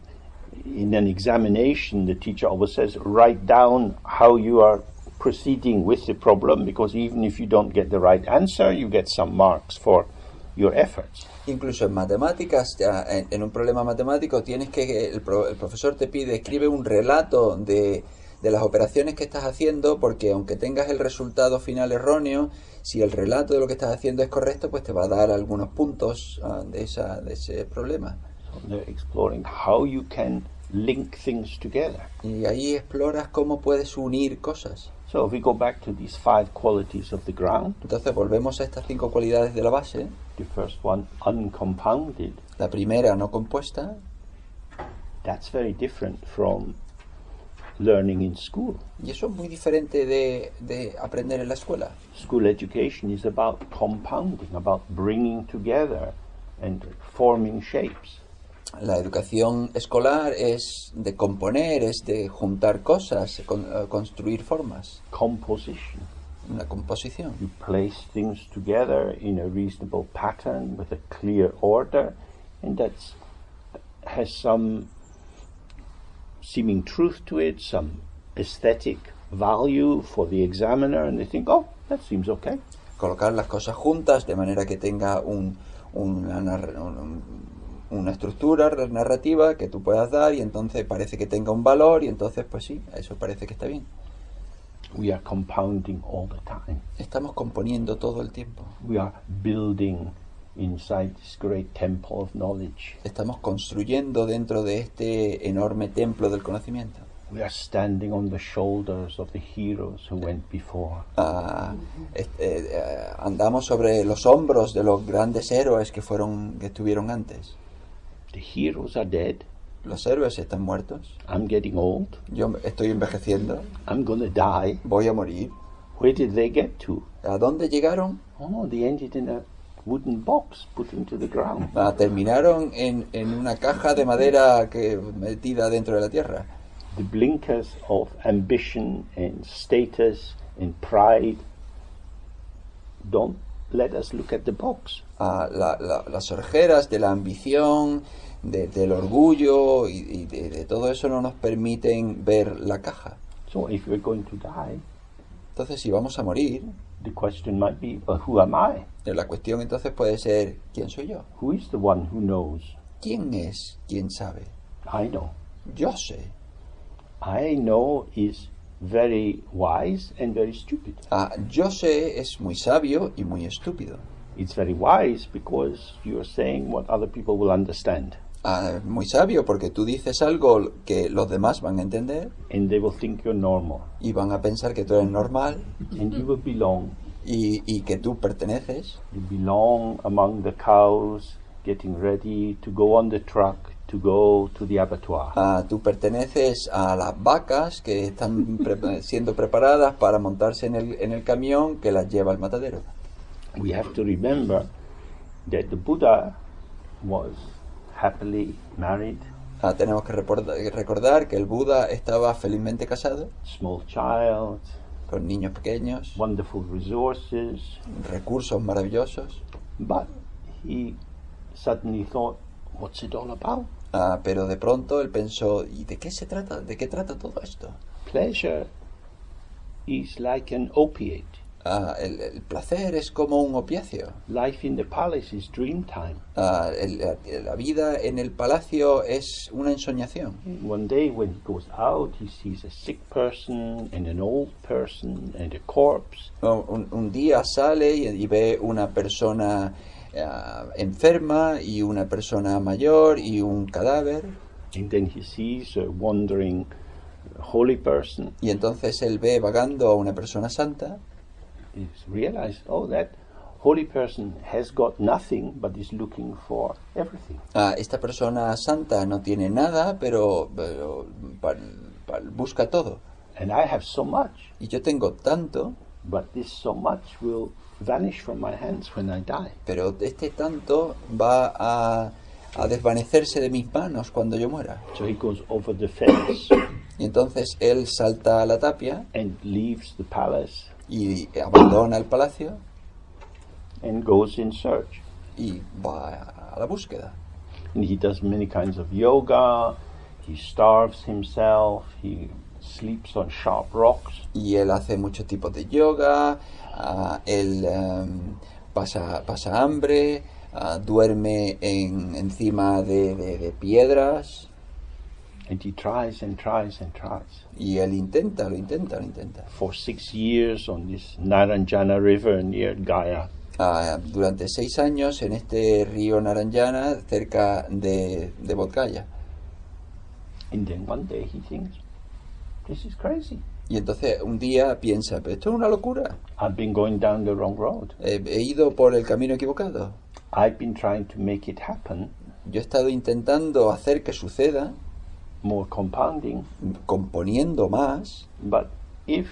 [SPEAKER 1] in an examination, the teacher always says, write down how you are proceeding with the problem, because even if you don't get the right answer, you get some marks for your efforts.
[SPEAKER 2] Incluso en matemáticas, en un problema matemático, el profesor te pide, escribe un relato de las operaciones que estás haciendo, porque aunque tengas el resultado final erróneo, si el relato de lo que estás haciendo es correcto, pues te va a dar algunos puntos de ese problema.
[SPEAKER 1] So they're exploring how you can link things together.
[SPEAKER 2] Y ahí exploras cómo puedes unir cosas.
[SPEAKER 1] So if we go back to these 5 qualities of the ground,
[SPEAKER 2] Entonces volvemos a estas 5 cualidades de la base.
[SPEAKER 1] the first one, uncompounded,
[SPEAKER 2] La primera, no compuesta,
[SPEAKER 1] that's very different from learning in school.
[SPEAKER 2] y eso es muy diferente de aprender en la escuela.
[SPEAKER 1] School education is about compounding, about bringing together and forming shapes.
[SPEAKER 2] La educación escolar es de componer, es de juntar cosas, construir formas,
[SPEAKER 1] Composition.
[SPEAKER 2] una composición.
[SPEAKER 1] You place things together in a reasonable pattern with a clear order, and that has some seeming truth to it, some aesthetic value for the examiner, and they think, oh, that seems okay.
[SPEAKER 2] Colocar las cosas juntas de manera que tenga una estructura narrativa que tú puedas dar, y entonces parece que tenga un valor, y entonces pues sí, eso parece que está bien.
[SPEAKER 1] We are compounding all the time.
[SPEAKER 2] Estamos componiendo todo el tiempo.
[SPEAKER 1] We are building inside this great temple of knowledge.
[SPEAKER 2] Estamos construyendo dentro de este enorme templo del conocimiento.
[SPEAKER 1] We are standing on the shoulders of the heroes who went before.
[SPEAKER 2] Andamos sobre los hombros de los grandes héroes que estuvieron antes.
[SPEAKER 1] The heroes are dead.
[SPEAKER 2] Los héroes están muertos.
[SPEAKER 1] I'm getting old.
[SPEAKER 2] Yo estoy envejeciendo.
[SPEAKER 1] I'm going to die.
[SPEAKER 2] Voy a morir.
[SPEAKER 1] Where did they get to?
[SPEAKER 2] ¿A dónde llegaron?
[SPEAKER 1] Oh, they ended in a wooden box put into the ground.
[SPEAKER 2] Terminaron en una caja de madera metida dentro de la tierra.
[SPEAKER 1] The blinkers of ambition and status and pride, don't let us look at the box.
[SPEAKER 2] Las orejeras de la ambición, del orgullo y de todo eso no nos permiten ver la caja.
[SPEAKER 1] So if we're going to die,
[SPEAKER 2] Entonces, si vamos a morir,
[SPEAKER 1] the question might be, well, who am I?
[SPEAKER 2] la cuestión entonces puede ser, ¿quién soy yo?
[SPEAKER 1] Who is the one who knows?
[SPEAKER 2] ¿Quién es quien sabe?
[SPEAKER 1] I know.
[SPEAKER 2] Yo sé.
[SPEAKER 1] I know is very wise and very stupid.
[SPEAKER 2] Yo sé es muy sabio y muy estúpido.
[SPEAKER 1] It's very wise because you're saying what other people will understand.
[SPEAKER 2] Muy sabio porque tú dices algo que los demás van a entender
[SPEAKER 1] And they will think you're normal.
[SPEAKER 2] y van a pensar que tú eres normal
[SPEAKER 1] And you will belong.
[SPEAKER 2] y que tú perteneces.
[SPEAKER 1] You belong among the cows getting ready to go on the truck to go to the abattoir.
[SPEAKER 2] Tú perteneces a las vacas que están siendo preparadas para montarse en el camión que las lleva al matadero.
[SPEAKER 1] We have to remember that the Buddha was happily married,
[SPEAKER 2] Tenemos que recordar que el Buda estaba felizmente casado,
[SPEAKER 1] small child,
[SPEAKER 2] con niños pequeños,
[SPEAKER 1] wonderful resources,
[SPEAKER 2] recursos maravillosos,
[SPEAKER 1] but he suddenly thought, what's it all about?
[SPEAKER 2] pero de pronto él pensó, ¿y de qué se trata? ¿De qué trata todo esto?
[SPEAKER 1] Pleasure is like an opiate.
[SPEAKER 2] El placer es como un opiáceo.
[SPEAKER 1] Life in the palace is dream time.
[SPEAKER 2] La vida en el palacio es una ensoñación.
[SPEAKER 1] One day when he goes out, he sees a sick person and an old person and a corpse.
[SPEAKER 2] Un día sale y ve una persona enferma y una persona mayor y un cadáver.
[SPEAKER 1] And then he sees a wandering holy person.
[SPEAKER 2] Y entonces él ve vagando a una persona santa.
[SPEAKER 1] He's realized, oh, that holy person has got nothing but is looking for everything.
[SPEAKER 2] Esta persona santa no tiene nada, pero busca todo.
[SPEAKER 1] And I have so much,
[SPEAKER 2] Y yo tengo tanto,
[SPEAKER 1] but this so much will vanish from my hands when I die.
[SPEAKER 2] pero este tanto va a desvanecerse de mis manos cuando yo muera.
[SPEAKER 1] So he goes over the fence
[SPEAKER 2] Y entonces él salta a la tapia
[SPEAKER 1] and leaves the palace
[SPEAKER 2] y abandona el palacio
[SPEAKER 1] and goes in search.
[SPEAKER 2] y va a la búsqueda.
[SPEAKER 1] And he does many kinds of yoga, he starves himself, he sleeps on sharp rocks.
[SPEAKER 2] Y él hace muchos tipos de yoga, él pasa hambre, duerme encima de piedras.
[SPEAKER 1] And he tries and tries and tries.
[SPEAKER 2] Y él lo intenta.
[SPEAKER 1] For 6 years on this Naranjana river near Gaya.
[SPEAKER 2] Durante 6 años en este río Narayana, cerca de Bodh Gaya.
[SPEAKER 1] And then one day he thinks, this is crazy.
[SPEAKER 2] Y entonces un día piensa, pero esto es una locura.
[SPEAKER 1] I've been going down the wrong road.
[SPEAKER 2] He ido por el camino equivocado.
[SPEAKER 1] I've been trying to make it happen,
[SPEAKER 2] Yo he estado intentando hacer que suceda,
[SPEAKER 1] more compounding.
[SPEAKER 2] componiendo más,
[SPEAKER 1] But if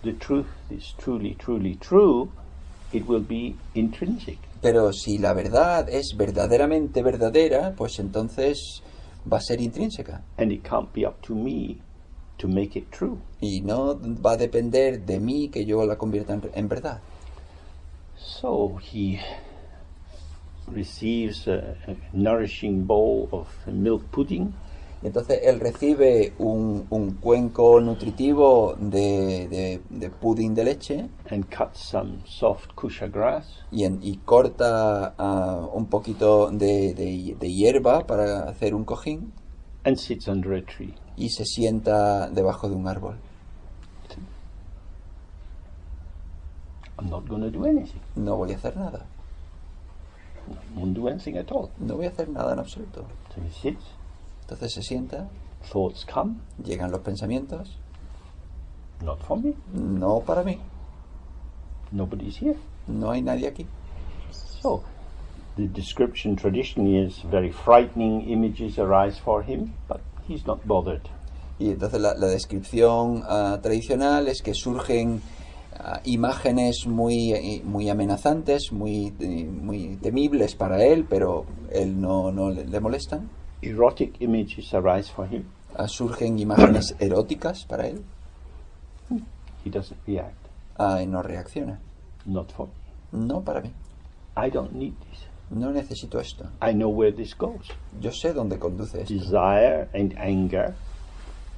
[SPEAKER 1] the truth is truly, truly true, it will be intrinsic.
[SPEAKER 2] pero si la verdad es verdaderamente verdadera, pues entonces va a ser intrínseca.
[SPEAKER 1] And it can't be up to me to make it true.
[SPEAKER 2] Y no va a depender de mí que yo la convierta en verdad.
[SPEAKER 1] So he receives a nourishing bowl of milk pudding
[SPEAKER 2] Entonces él recibe un cuenco nutritivo de pudín de leche
[SPEAKER 1] and cuts some soft kusha grass
[SPEAKER 2] y corta un poquito de hierba para hacer un cojín
[SPEAKER 1] and sits under a tree.
[SPEAKER 2] y se sienta debajo de un árbol.
[SPEAKER 1] I'm not going to do anything.
[SPEAKER 2] No voy a hacer nada.
[SPEAKER 1] Won't do anything at all.
[SPEAKER 2] No voy a hacer nada en absoluto.
[SPEAKER 1] So he sits,
[SPEAKER 2] Entonces se sienta,
[SPEAKER 1] thoughts come,
[SPEAKER 2] llegan los pensamientos.
[SPEAKER 1] not for me.
[SPEAKER 2] No para mí.
[SPEAKER 1] Nobody's here.
[SPEAKER 2] No hay nadie aquí.
[SPEAKER 1] So the description traditionally is very frightening images arise for him, but he's not bothered.
[SPEAKER 2] Y entonces la descripción tradicional es que surgen imágenes muy amenazantes, muy temibles para él, pero él no le molestan.
[SPEAKER 1] Erotic images arise for him.
[SPEAKER 2] Surgen imágenes eróticas para él.
[SPEAKER 1] He doesn't react.
[SPEAKER 2] Y no reacciona.
[SPEAKER 1] Not for me.
[SPEAKER 2] No para mí.
[SPEAKER 1] I don't need this.
[SPEAKER 2] No necesito esto.
[SPEAKER 1] I know where this goes.
[SPEAKER 2] Yo sé dónde conduce esto.
[SPEAKER 1] Desire and anger,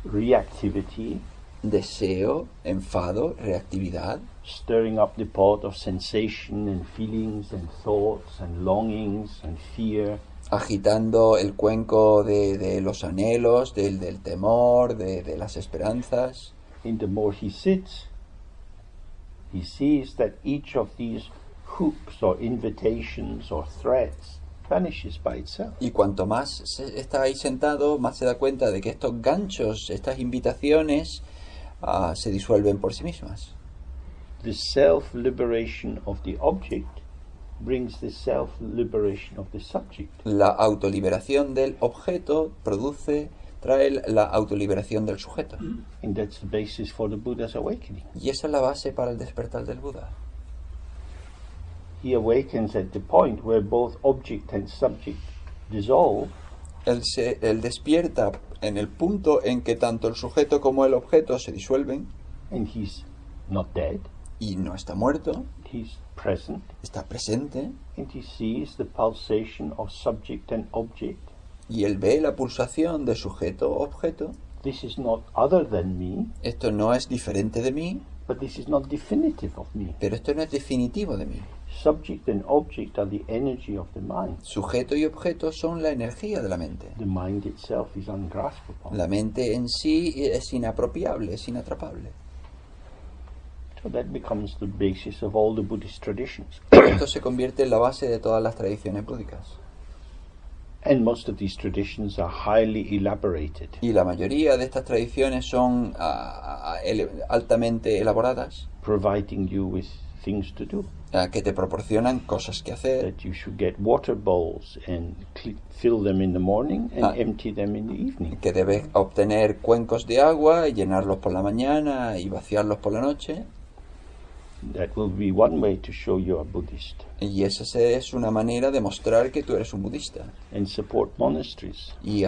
[SPEAKER 1] reactivity,
[SPEAKER 2] Deseo, enfado, reactividad,
[SPEAKER 1] stirring up the pot of sensation and feelings and thoughts and longings and fear.
[SPEAKER 2] agitando el cuenco de los anhelos, del temor, de las esperanzas.
[SPEAKER 1] And the more he sits, he sees that each of these hooks or invitations or threats vanishes by itself.
[SPEAKER 2] Y cuanto más está ahí sentado, más se da cuenta de que estos ganchos, estas invitaciones, se disuelven por sí mismas.
[SPEAKER 1] The self-liberation of the object brings the self-liberation of the subject.
[SPEAKER 2] La autoliberación del objeto trae la autoliberación del sujeto.
[SPEAKER 1] And that's the basis for the Buddha's awakening.
[SPEAKER 2] Y esa es la base para el despertar del Buda.
[SPEAKER 1] He awakens at the point where both object and subject dissolve.
[SPEAKER 2] Él despierta en el punto en que tanto el sujeto como el objeto se disuelven.
[SPEAKER 1] And he's not dead.
[SPEAKER 2] Y no está muerto.
[SPEAKER 1] He's present.
[SPEAKER 2] Está presente.
[SPEAKER 1] And he sees the pulsation of subject and object.
[SPEAKER 2] Y él ve la pulsación de sujeto-objeto.
[SPEAKER 1] This is not other than me.
[SPEAKER 2] Esto no es diferente de mí.
[SPEAKER 1] But this is not definitive of me.
[SPEAKER 2] Pero esto no es definitivo de mí.
[SPEAKER 1] Subject and object are the energy of the mind.
[SPEAKER 2] Sujeto y objeto son la energía de la mente.
[SPEAKER 1] The mind itself is ungraspable.
[SPEAKER 2] La mente en sí es inapropiable, es inatrapable.
[SPEAKER 1] So that becomes the basis of all the Buddhist traditions.
[SPEAKER 2] Esto se convierte en la base de todas las tradiciones búdicas.
[SPEAKER 1] And most of these traditions are highly elaborated.
[SPEAKER 2] Y la mayoría de estas tradiciones son altamente elaboradas,
[SPEAKER 1] Providing you with things to do.
[SPEAKER 2] Que te proporcionan cosas que hacer,
[SPEAKER 1] That you should get water bowls and fill them in the morning and empty them in the evening.
[SPEAKER 2] que debes obtener cuencos de agua y llenarlos por la mañana y vaciarlos por la noche.
[SPEAKER 1] That will be one way to show you are Buddhist.
[SPEAKER 2] Y esa es una manera de mostrar que tú eres un budista.
[SPEAKER 1] And support monasteries
[SPEAKER 2] Y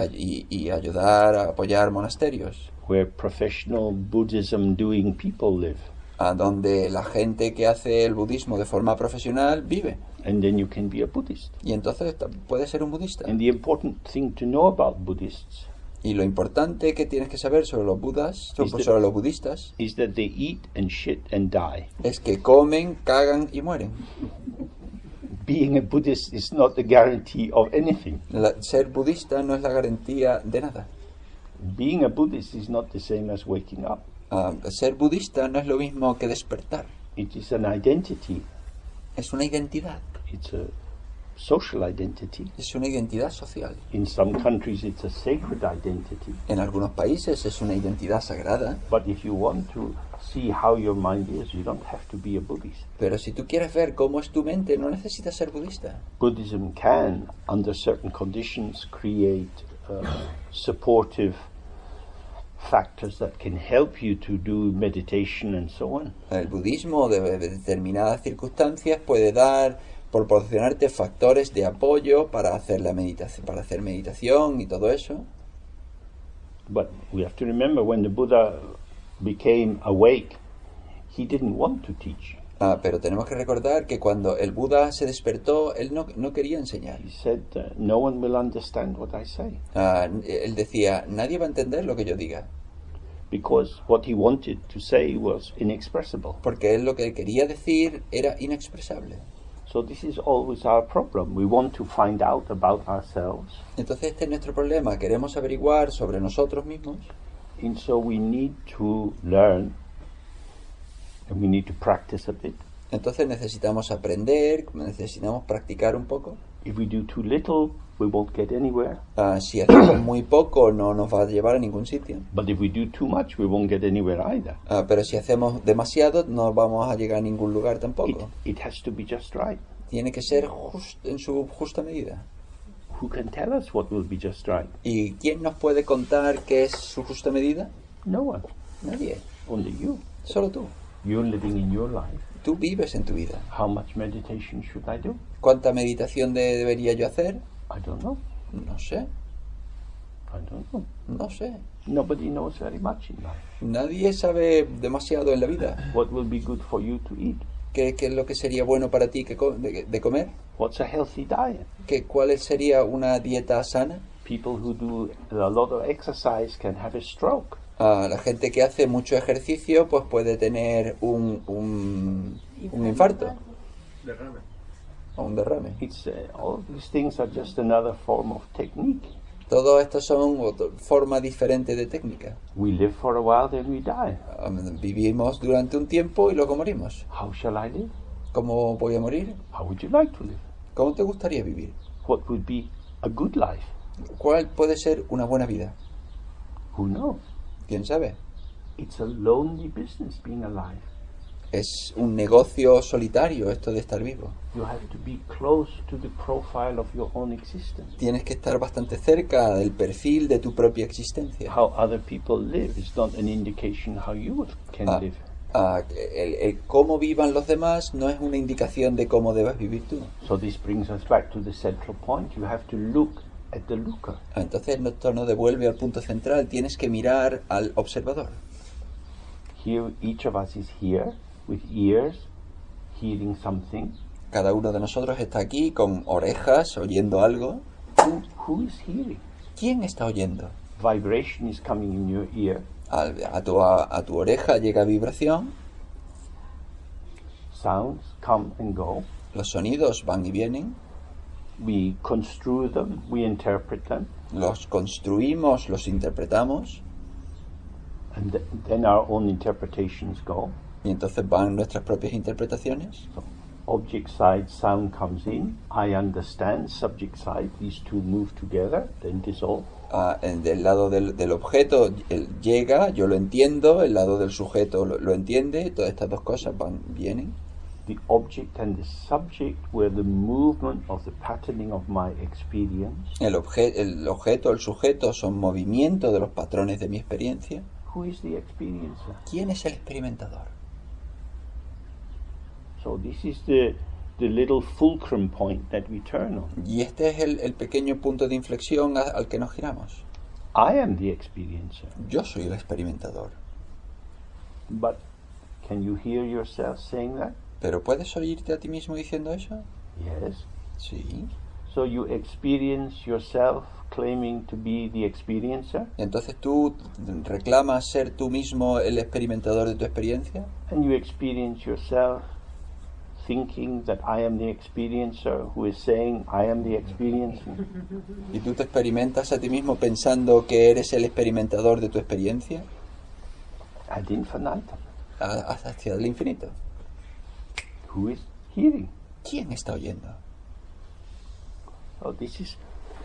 [SPEAKER 2] ayudar a apoyar monasterios,
[SPEAKER 1] where professional Buddhism doing people live.
[SPEAKER 2] a donde la gente que hace el budismo de forma profesional vive.
[SPEAKER 1] And then you can be a Buddhist.
[SPEAKER 2] Y entonces puedes ser un budista.
[SPEAKER 1] And the important thing to know about Buddhists
[SPEAKER 2] Y lo importante que tienes que saber sobre los budas, sobre los budistas,
[SPEAKER 1] is that they eat and shit and die.
[SPEAKER 2] es que comen, cagan y mueren.
[SPEAKER 1] Being a Buddhist is not a guarantee of anything.
[SPEAKER 2] Ser budista no es la garantía de nada.
[SPEAKER 1] Being a Buddhist is not the same as waking up.
[SPEAKER 2] Ser budista no es lo mismo que despertar.
[SPEAKER 1] It is an identity.
[SPEAKER 2] Es una identidad.
[SPEAKER 1] It's a social identity.
[SPEAKER 2] Es una identidad social.
[SPEAKER 1] In some countries it's a sacred identity.
[SPEAKER 2] En algunos países es una identidad sagrada.
[SPEAKER 1] But if you want to see how your mind is, you don't have to be a Buddhist.
[SPEAKER 2] Pero si tú quieres ver cómo es tu mente, no necesitas ser budista.
[SPEAKER 1] Buddhism can, under certain conditions, create supportive factors that can help you to do meditation and so on.
[SPEAKER 2] El budismo de determinadas circunstancias puede proporcionarte factores de apoyo para hacer la meditación, para hacer meditación y todo eso.
[SPEAKER 1] But we have to remember, when the Buddha became awake, he didn't want to teach.
[SPEAKER 2] Pero tenemos que recordar que cuando el Buda se despertó, él no quería enseñar.
[SPEAKER 1] He said, no one will understand what I say.
[SPEAKER 2] Él decía, nadie va a entender lo que yo diga.
[SPEAKER 1] Because what he wanted to say was inexpressible.
[SPEAKER 2] Porque él lo que quería decir era inexpresable.
[SPEAKER 1] So this is always our problem. We want to find out about ourselves.
[SPEAKER 2] Entonces este es nuestro problema. Queremos averiguar sobre nosotros mismos.
[SPEAKER 1] And so we need to learn. And we need to practice a bit.
[SPEAKER 2] Entonces necesitamos aprender, necesitamos practicar un poco.
[SPEAKER 1] If we do too little, we won't get anywhere.
[SPEAKER 2] Si hacemos muy poco, no nos va a llevar a ningún sitio.
[SPEAKER 1] But if we do too much, we won't get anywhere either.
[SPEAKER 2] Pero si hacemos demasiado, no vamos a llegar a ningún lugar tampoco.
[SPEAKER 1] It has to be just right.
[SPEAKER 2] Tiene que ser en su justa medida.
[SPEAKER 1] Who can tell us what will be just right?
[SPEAKER 2] ¿Y quién nos puede contar qué es su justa medida?
[SPEAKER 1] No one.
[SPEAKER 2] Nadie.
[SPEAKER 1] Only you.
[SPEAKER 2] Solo tú.
[SPEAKER 1] You're living in your life.
[SPEAKER 2] Tú vives en tu vida.
[SPEAKER 1] How much meditation should I do?
[SPEAKER 2] ¿Cuánta meditación debería yo hacer?
[SPEAKER 1] I don't know.
[SPEAKER 2] No sé.
[SPEAKER 1] I don't know.
[SPEAKER 2] No sé.
[SPEAKER 1] Nobody knows very much in life.
[SPEAKER 2] Nadie sabe demasiado en la vida.
[SPEAKER 1] What will be good for you to eat?
[SPEAKER 2] ¿Qué es lo que sería bueno para ti de comer?
[SPEAKER 1] What's a healthy diet?
[SPEAKER 2] ¿Cuál sería una dieta sana?
[SPEAKER 1] People who do a lot of exercise can have a stroke.
[SPEAKER 2] La gente que hace mucho ejercicio pues puede tener un infarto o un derrame.
[SPEAKER 1] All these things are just another form of technique.
[SPEAKER 2] Todo esto son formas diferentes de técnica.
[SPEAKER 1] We live for a while, then we die.
[SPEAKER 2] Vivimos durante un tiempo y luego morimos.
[SPEAKER 1] How shall I live?
[SPEAKER 2] ¿Cómo voy a morir?
[SPEAKER 1] How would you like to live?
[SPEAKER 2] ¿Cómo te gustaría vivir?
[SPEAKER 1] What would be a good life?
[SPEAKER 2] ¿Cuál puede ser una buena vida?
[SPEAKER 1] Who knows?
[SPEAKER 2] ¿Quién sabe?
[SPEAKER 1] It's a lonely business being alive.
[SPEAKER 2] Es un negocio solitario esto de estar vivo.
[SPEAKER 1] You have to be close to the profile of your own existence.
[SPEAKER 2] Tienes que estar bastante cerca del perfil de tu propia existencia.
[SPEAKER 1] How other people live is not an indication how you can live.
[SPEAKER 2] El cómo vivan los demás no es una indicación de cómo debes vivir tú.
[SPEAKER 1] So this brings us back to the central point. You have to look at the looker.
[SPEAKER 2] Entonces esto nos devuelve al punto central. Tienes que mirar al observador.
[SPEAKER 1] Here, each of us is here with ears, hearing something.
[SPEAKER 2] Cada uno de nosotros está aquí con orejas, oyendo algo.
[SPEAKER 1] Who is hearing?
[SPEAKER 2] ¿Quién está oyendo?
[SPEAKER 1] Vibration is coming in your ear.
[SPEAKER 2] A tu oreja llega vibración.
[SPEAKER 1] Sounds come and go.
[SPEAKER 2] Los sonidos van y vienen.
[SPEAKER 1] We construe them, we interpret them.
[SPEAKER 2] Los construimos, los interpretamos.
[SPEAKER 1] And then our own interpretations go.
[SPEAKER 2] Y entonces van nuestras propias interpretaciones.
[SPEAKER 1] So, object side, sound comes in. I understand. Subject side, these two move together, then dissolve.
[SPEAKER 2] Del lado del objeto llega, yo lo entiendo. El lado del sujeto lo entiende. Todas estas dos cosas vienen.
[SPEAKER 1] The object and the subject were the movement of the patterning of my experience.
[SPEAKER 2] El objeto, el sujeto son movimientos de los patrones de mi experiencia.
[SPEAKER 1] Who is the experiencer?
[SPEAKER 2] ¿Quién es el experimentador?
[SPEAKER 1] So this is the little fulcrum point that we turn on.
[SPEAKER 2] Y este es el pequeño punto de inflexión al que nos giramos.
[SPEAKER 1] I am the experiencer.
[SPEAKER 2] Yo soy el experimentador.
[SPEAKER 1] But can you hear yourself saying that?
[SPEAKER 2] ¿Pero puedes oírte a ti mismo diciendo eso?
[SPEAKER 1] Yes.
[SPEAKER 2] Sí.
[SPEAKER 1] So you experience yourself claiming to be the experiencer?
[SPEAKER 2] Entonces tú reclamas ser tú mismo el experimentador de tu experiencia.
[SPEAKER 1] And you experience yourself thinking that I am the experiencer who is saying I am the experiencer?
[SPEAKER 2] ¿Y tú te experimentas a ti mismo pensando que eres el experimentador de tu experiencia?
[SPEAKER 1] Ad infinitum.
[SPEAKER 2] Hacia el infinito.
[SPEAKER 1] Who is hearing?
[SPEAKER 2] ¿Quién está oyendo?
[SPEAKER 1] So this is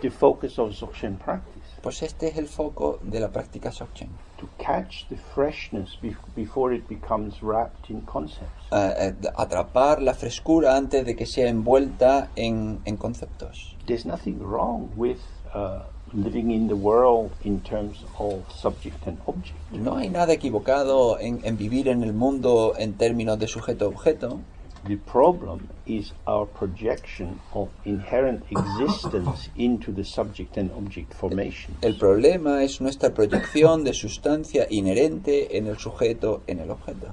[SPEAKER 1] the focus of Dzogchen practice.
[SPEAKER 2] Pues este es el foco de la práctica Dzogchen.
[SPEAKER 1] To catch the freshness before it becomes wrapped in concepts.
[SPEAKER 2] Atrapar la frescura antes de que sea envuelta en conceptos.
[SPEAKER 1] There's nothing wrong with living in the world in terms of subject and object.
[SPEAKER 2] No hay nada equivocado en vivir en el mundo en términos de sujeto-objeto.
[SPEAKER 1] The problem is our projection of inherent existence into the subject and object formation.
[SPEAKER 2] El problema es nuestra proyección de sustancia inherente en el sujeto, en el objeto.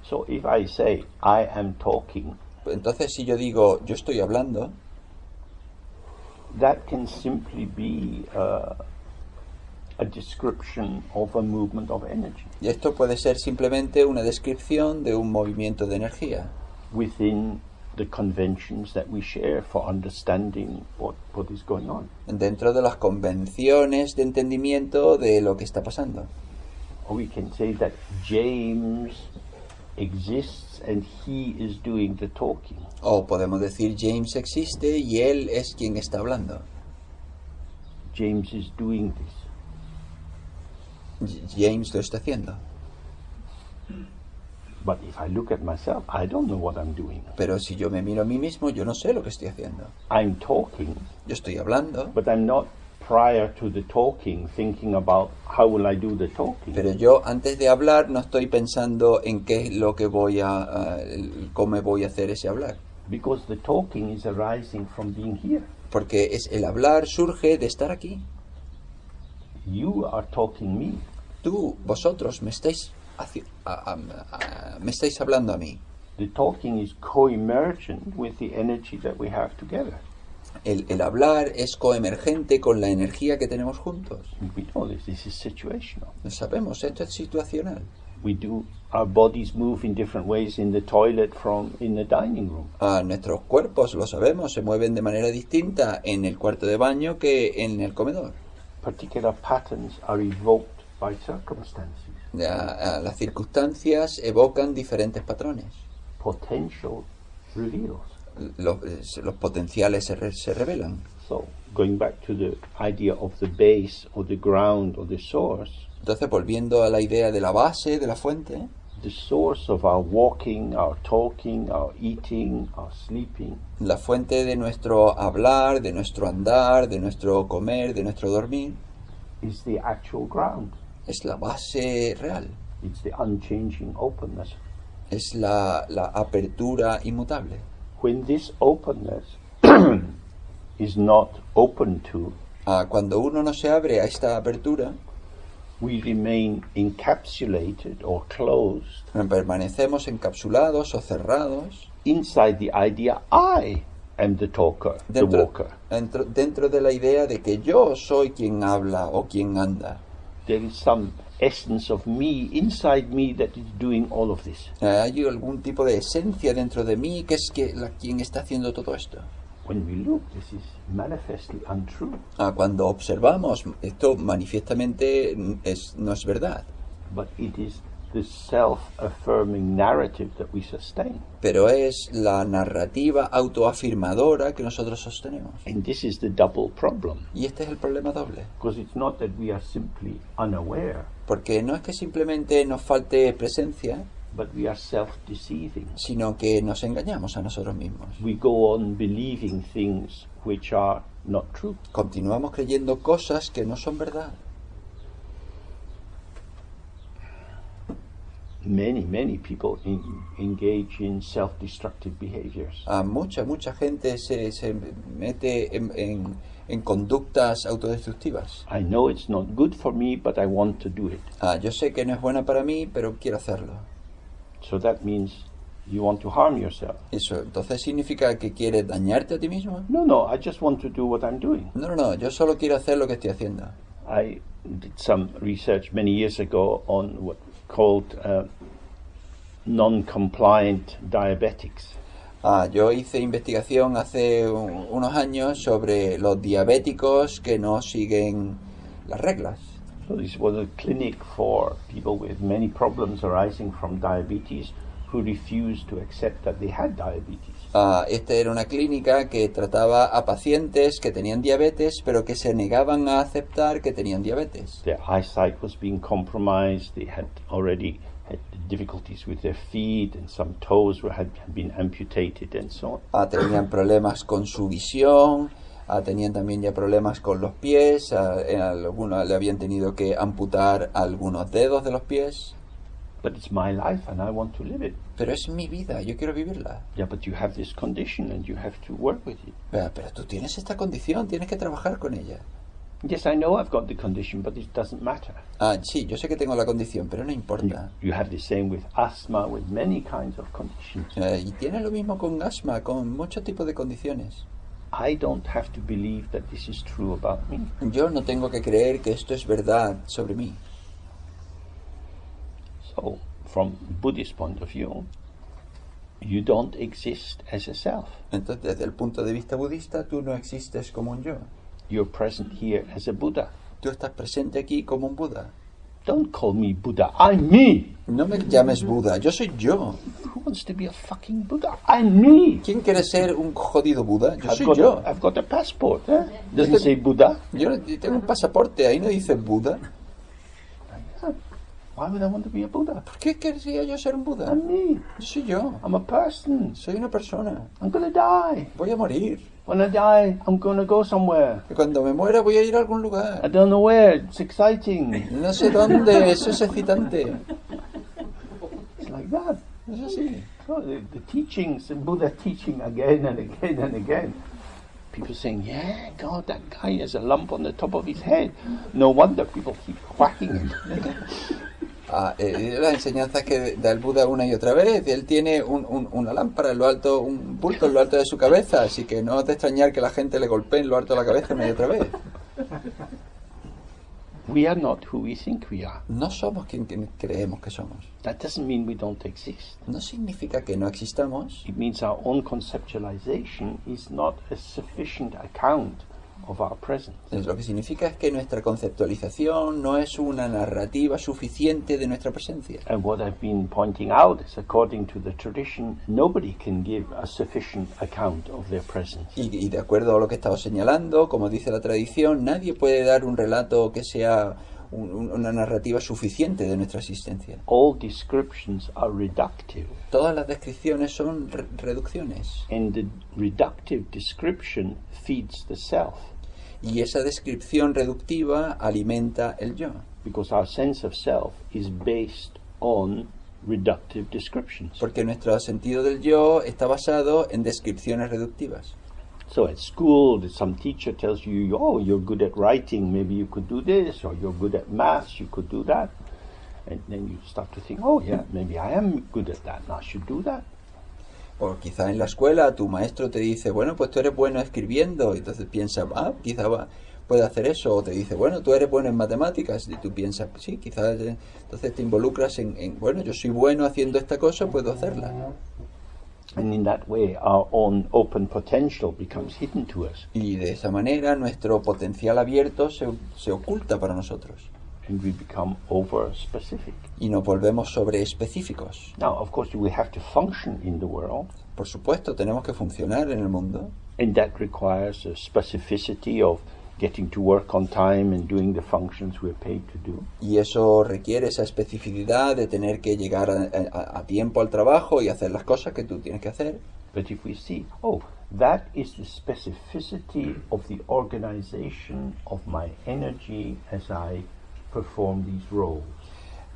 [SPEAKER 1] So if I say I am talking,
[SPEAKER 2] entonces si yo digo yo estoy hablando,
[SPEAKER 1] that can simply be a description of a movement of energy.
[SPEAKER 2] Y esto puede ser simplemente una descripción de un movimiento de energía.
[SPEAKER 1] Within the conventions that we share for understanding what is going on.
[SPEAKER 2] Dentro de las convenciones de entendimiento de lo que está pasando.
[SPEAKER 1] Or we can say that James exists and he is doing the talking.
[SPEAKER 2] O podemos decir James existe y él es quien está hablando.
[SPEAKER 1] James is doing this.
[SPEAKER 2] James lo está haciendo.
[SPEAKER 1] But if I look at myself, I don't know what I'm doing.
[SPEAKER 2] Pero si yo me miro a mí mismo, yo no sé lo que estoy haciendo.
[SPEAKER 1] I'm talking.
[SPEAKER 2] Yo estoy hablando.
[SPEAKER 1] But I'm not prior to the talking thinking about how will I do the talking.
[SPEAKER 2] Pero yo antes de hablar no estoy pensando en qué es lo que cómo voy a hacer ese hablar.
[SPEAKER 1] Because the talking is arising from being here.
[SPEAKER 2] Porque el hablar surge de estar aquí.
[SPEAKER 1] You are talking me.
[SPEAKER 2] Vosotros me estáis hablando a mí.
[SPEAKER 1] The talking is co-emergent with the energy that we have together.
[SPEAKER 2] El hablar es coemergente con la energía que tenemos juntos.
[SPEAKER 1] We know this is situational.
[SPEAKER 2] Lo sabemos, esto es situacional.
[SPEAKER 1] Our bodies move in different ways in the toilet from in the dining room.
[SPEAKER 2] Nuestros cuerpos, lo sabemos, se mueven de manera distinta en el cuarto de baño que en el comedor.
[SPEAKER 1] Particular patterns are evoked by circumstances.
[SPEAKER 2] Las circunstancias evocan diferentes patrones.
[SPEAKER 1] Potential reveals.
[SPEAKER 2] Los potenciales se revelan.
[SPEAKER 1] So, going back to the idea of the base or the ground or the source.
[SPEAKER 2] Entonces, volviendo a la idea de la base, de la fuente.
[SPEAKER 1] The source of our walking, our talking, our eating, our sleeping.
[SPEAKER 2] La fuente de nuestro hablar, de nuestro andar, de nuestro comer, de nuestro dormir.
[SPEAKER 1] Is the actual ground.
[SPEAKER 2] Es la base real.
[SPEAKER 1] It's the unchanging openness.
[SPEAKER 2] Es la apertura inmutable.
[SPEAKER 1] When this openness is not open to,
[SPEAKER 2] cuando uno no se abre a esta apertura,
[SPEAKER 1] we remain encapsulated or closed.
[SPEAKER 2] Permanecemos encapsulados o cerrados.
[SPEAKER 1] Inside the idea, I am the talker, the walker.
[SPEAKER 2] Dentro de la idea de que yo soy quien habla o quien anda.
[SPEAKER 1] There is some essence of me inside me that is doing all of this.
[SPEAKER 2] Hay algún tipo de esencia dentro de mí que es quien está haciendo todo esto.
[SPEAKER 1] When we look, this is manifestly untrue.
[SPEAKER 2] Cuando observamos, esto manifiestamente no es verdad.
[SPEAKER 1] But it is the self-affirming narrative that we sustain.
[SPEAKER 2] Pero es la narrativa autoafirmadora que nosotros sostenemos.
[SPEAKER 1] And this is the double problem.
[SPEAKER 2] Y este es el problema doble.
[SPEAKER 1] Because it's not that we are simply unaware.
[SPEAKER 2] Porque no es que simplemente nos falte presencia,
[SPEAKER 1] but we are self-deceiving.
[SPEAKER 2] Sino que nos engañamos a nosotros mismos.
[SPEAKER 1] We go on believing things which are not true.
[SPEAKER 2] Continuamos creyendo cosas que no son verdad.
[SPEAKER 1] Many people engage in self-destructive behaviors.
[SPEAKER 2] Mucha gente se mete en conductas autodestructivas.
[SPEAKER 1] I know it's not good for me, but I want to do it.
[SPEAKER 2] Yo sé que no es buena para mí, pero quiero hacerlo.
[SPEAKER 1] So that means you want to harm yourself.
[SPEAKER 2] Eso entonces significa que quieres dañarte a ti mismo.
[SPEAKER 1] No, I just want to do what I'm doing.
[SPEAKER 2] No, yo solo quiero hacer lo que estoy haciendo.
[SPEAKER 1] I did some research many years ago on what called non-compliant diabetics.
[SPEAKER 2] Yo hice investigación hace unos años sobre los diabéticos que no siguen las reglas.
[SPEAKER 1] So this was a clinic for people with many problems arising from diabetes who refused to accept that they had diabetes.
[SPEAKER 2] Esta era una clínica que trataba a pacientes que tenían diabetes, pero que se negaban a aceptar que tenían diabetes.
[SPEAKER 1] Their eyesight was being compromised. They had already had difficulties with their feet, and some toes had been amputated, and so on.
[SPEAKER 2] Tenían problemas con su visión. Tenían también ya problemas con los pies. Algunos le habían tenido que amputar algunos dedos de los pies.
[SPEAKER 1] But it's my life and I want to live it.
[SPEAKER 2] Pero es mi vida, yo quiero vivirla.
[SPEAKER 1] Yeah, but you have this condition and you have to work with it.
[SPEAKER 2] Pero tú tienes esta condición, tienes que trabajar con ella.
[SPEAKER 1] Yes, I know I've got the condition, but it doesn't matter.
[SPEAKER 2] Sí, yo sé que tengo la condición, pero no importa.
[SPEAKER 1] You have the same with asthma, with many kinds of conditions.
[SPEAKER 2] Y tienes lo mismo con asma, con muchos tipos de condiciones.
[SPEAKER 1] I don't have to believe that this is true about me.
[SPEAKER 2] Yo no tengo que creer que esto es verdad sobre mí.
[SPEAKER 1] So, from Buddhist point of view, you don't exist as a self.
[SPEAKER 2] Entonces, desde el punto de vista budista, tú no existes como un yo.
[SPEAKER 1] You're present here as a Buddha.
[SPEAKER 2] Tú estás presente aquí como un Buda.
[SPEAKER 1] Don't call me Buddha. I'm me.
[SPEAKER 2] No me llames Buda, yo soy yo.
[SPEAKER 1] Who wants to be a fucking Buddha? I'm me.
[SPEAKER 2] ¿Quién quiere ser un jodido Buda? Yo soy yo.
[SPEAKER 1] I've got a passport. Doesn't say Buddha.
[SPEAKER 2] Yo tengo un pasaporte, ahí no dice Buda.
[SPEAKER 1] Why would I want to be a Buddha?
[SPEAKER 2] ¿Por qué querría yo ser un Buda?
[SPEAKER 1] I'm me.
[SPEAKER 2] Yo soy yo.
[SPEAKER 1] I'm a person.
[SPEAKER 2] Soy una persona.
[SPEAKER 1] I'm going to die.
[SPEAKER 2] Voy a morir.
[SPEAKER 1] When I die, I'm going to go somewhere.
[SPEAKER 2] Y cuando me muera voy a ir a algún lugar.
[SPEAKER 1] I don't know where. It's exciting.
[SPEAKER 2] No sé dónde, eso es excitante.
[SPEAKER 1] It's like that.
[SPEAKER 2] Es así.
[SPEAKER 1] So the teachings, the Buddha teaching again and again and again. people saying, yeah, God, that guy has a lump on the top of his head. No wonder people keep whacking him.
[SPEAKER 2] Las enseñanzas que da el Buda una y otra vez. Él tiene una lámpara en lo alto, un bulto en lo alto de su cabeza, así que no es de extrañar que la gente le golpee en lo alto de la cabeza una y otra vez.
[SPEAKER 1] We are not who we think we are.
[SPEAKER 2] No somos quien creemos que somos.
[SPEAKER 1] That doesn't mean we don't exist.
[SPEAKER 2] No significa que no existamos.
[SPEAKER 1] It means our own conceptualization is not a sufficient account of our presence.
[SPEAKER 2] Lo que significa es que nuestra conceptualización no es una narrativa suficiente de nuestra presencia.
[SPEAKER 1] And what I've been pointing out is, according to the tradition, nobody can give a sufficient account of their presence.
[SPEAKER 2] Y de acuerdo a lo que estaba señalando, como dice la tradición, nadie puede dar un relato que sea una narrativa suficiente de nuestra existencia.
[SPEAKER 1] All descriptions are reductive.
[SPEAKER 2] Todas las descripciones son reducciones.
[SPEAKER 1] And the reductive description feeds the self.
[SPEAKER 2] Y esa descripción reductiva alimenta el yo.
[SPEAKER 1] Because our sense of self is based on reductive descriptions.
[SPEAKER 2] Porque nuestro sentido del yo está basado en descripciones reductivas.
[SPEAKER 1] So at school, some teacher tells you, oh, you're good at writing, maybe you could do this, or you're good at maths, you could do that. And then you start to think, oh yeah, maybe I am good at that, I should do that.
[SPEAKER 2] O quizá en la escuela tu maestro te dice, bueno, pues tú eres bueno escribiendo, y entonces piensas, quizá puede hacer eso. O te dice, bueno, tú eres bueno en matemáticas, y tú piensas, pues sí, quizás. Entonces te involucras en, bueno, yo soy bueno haciendo esta cosa, puedo hacerla.
[SPEAKER 1] And in that way, our own open potential becomes hidden to us.
[SPEAKER 2] Y de esa manera nuestro potencial abierto se oculta para nosotros.
[SPEAKER 1] And we become over-specific.
[SPEAKER 2] Y nos volvemos sobre específicos.
[SPEAKER 1] Now, of course, we have to function in the world.
[SPEAKER 2] Por supuesto, tenemos que funcionar en el mundo.
[SPEAKER 1] And that requires a specificity of getting to work on time and doing the functions we're paid to do.
[SPEAKER 2] Y eso requiere esa especificidad de tener que llegar a tiempo al trabajo y hacer las cosas que tú tienes que hacer.
[SPEAKER 1] But if we see, oh, that is the specificity of the organization of my energy as I perform these roles.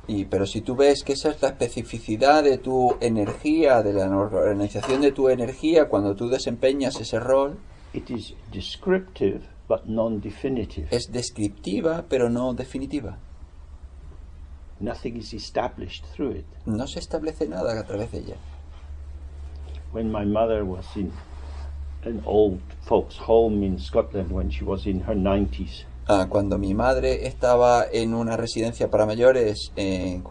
[SPEAKER 2] Pero si tú ves que esa es la especificidad de tu energía, de la organización de tu energía cuando tú desempeñas ese rol,
[SPEAKER 1] it is descriptive but non-definitive.
[SPEAKER 2] Es descriptiva pero no definitiva.
[SPEAKER 1] Nothing is established through it.
[SPEAKER 2] No se establece nada a través de ella.
[SPEAKER 1] When my mother was in an old folks' home in Scotland when she was in her 90s.
[SPEAKER 2] Cuando mi madre estaba en una residencia para mayores en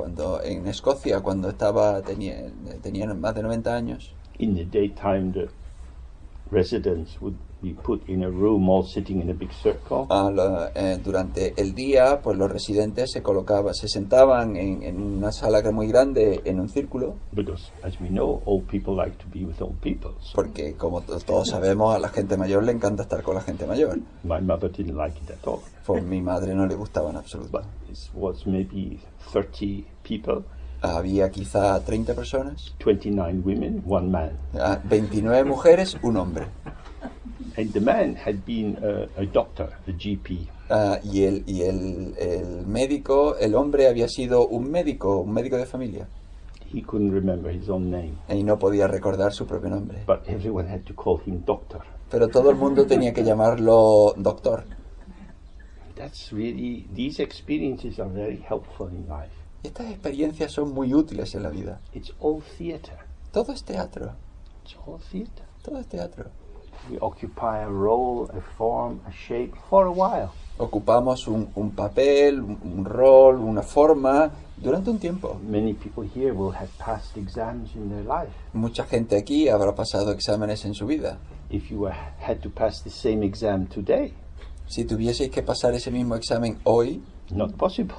[SPEAKER 2] Escocia, cuando tenían más de 90 años.
[SPEAKER 1] In the daytime, the residents would be put in a room, all sitting in a big circle.
[SPEAKER 2] Durante el día, pues los residentes se sentaban en una sala muy grande en un círculo.
[SPEAKER 1] Because, as we know, old people like to be with old people. So
[SPEAKER 2] porque, como todos sabemos, a la gente mayor le encanta estar con la gente mayor.
[SPEAKER 1] My mother didn't like it at all.
[SPEAKER 2] Por mi madre no le gustaba en absoluto.
[SPEAKER 1] But it was maybe 30 people.
[SPEAKER 2] Había quizá 30 personas.
[SPEAKER 1] 29 women, one man.
[SPEAKER 2] 29 mujeres, un hombre.
[SPEAKER 1] And the man had been a doctor, a GP.
[SPEAKER 2] Y el médico, el hombre había sido un médico de familia.
[SPEAKER 1] He couldn't remember his own name.
[SPEAKER 2] Y no podía recordar su propio nombre.
[SPEAKER 1] But everyone had to call him doctor.
[SPEAKER 2] Pero todo el mundo tenía que llamarlo doctor.
[SPEAKER 1] That's really, these experiences are very helpful in life.
[SPEAKER 2] Estas experiencias son muy útiles en la vida.
[SPEAKER 1] It's all theater.
[SPEAKER 2] Todo es teatro.
[SPEAKER 1] It's all theater.
[SPEAKER 2] Todo es teatro.
[SPEAKER 1] We occupy a role, a form, a shape for a while.
[SPEAKER 2] Ocupamos un papel, un rol, una forma durante un tiempo.
[SPEAKER 1] Many people here will have passed exams in their life.
[SPEAKER 2] Mucha gente aquí habrá pasado exámenes en su vida.
[SPEAKER 1] If you had to pass the same exam today,
[SPEAKER 2] si tuvieseis que pasar ese mismo examen hoy,
[SPEAKER 1] not possible.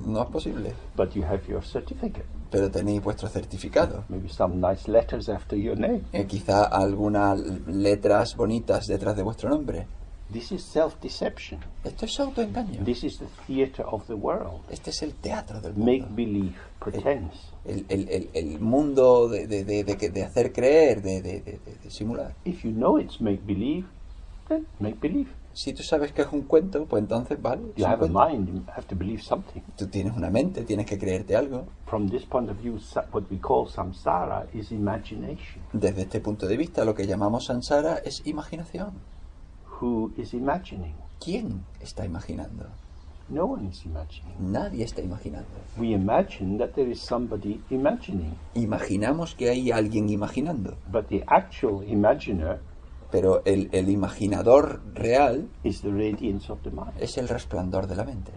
[SPEAKER 2] No es posible.
[SPEAKER 1] But you have your certificate.
[SPEAKER 2] Pero tenéis vuestro certificado.
[SPEAKER 1] Maybe some nice letters after your name.
[SPEAKER 2] Quizá algunas letras bonitas detrás de vuestro nombre.
[SPEAKER 1] This is self-deception.
[SPEAKER 2] Esto es autoengaño.
[SPEAKER 1] This is the theater of the world.
[SPEAKER 2] Este es el teatro del mundo.
[SPEAKER 1] Make believe, pretense.
[SPEAKER 2] El mundo de hacer creer, de simular.
[SPEAKER 1] If you know it's make believe, then make believe.
[SPEAKER 2] Si tú sabes que es un cuento, pues entonces vale.
[SPEAKER 1] You have a mind, you have to believe something.
[SPEAKER 2] Tú tienes una mente, tienes que creerte algo.
[SPEAKER 1] From this point of view, what we call samsara is imagination.
[SPEAKER 2] Desde este punto de vista, lo que llamamos samsara es imaginación.
[SPEAKER 1] who is imagining.
[SPEAKER 2] ¿Quién está imaginando?
[SPEAKER 1] No one is imagining.
[SPEAKER 2] Nadie está imaginando.
[SPEAKER 1] We imagine that there is somebody imagining,
[SPEAKER 2] Imaginamos que hay alguien imaginando,
[SPEAKER 1] but the actual imaginer
[SPEAKER 2] pero el imaginador real
[SPEAKER 1] is the radiance of the mind.
[SPEAKER 2] es el resplandor de la mente.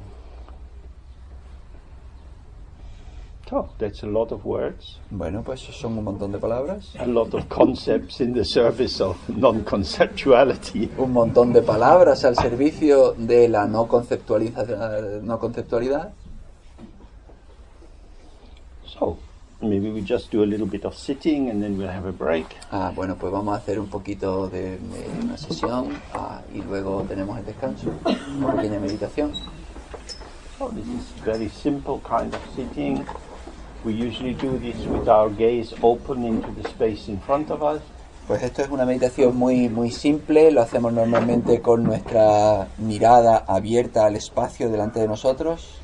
[SPEAKER 1] So that's a lot of words,
[SPEAKER 2] Bueno, pues son un montón de palabras,
[SPEAKER 1] a lot of concepts in the service of non-conceptuality.
[SPEAKER 2] un montón de palabras al servicio de la no conceptualidad.
[SPEAKER 1] So maybe we just do a little bit of sitting and then we'll have a break.
[SPEAKER 2] Bueno, pues vamos a hacer un poquito de una sesión y luego tenemos el descanso, una pequeña meditación.
[SPEAKER 1] So this is very simple kind of sitting. We usually do this with our gaze open into the space in front of us.
[SPEAKER 2] Pues esto es una meditación muy simple, lo hacemos normalmente con nuestra mirada abierta al espacio delante de nosotros.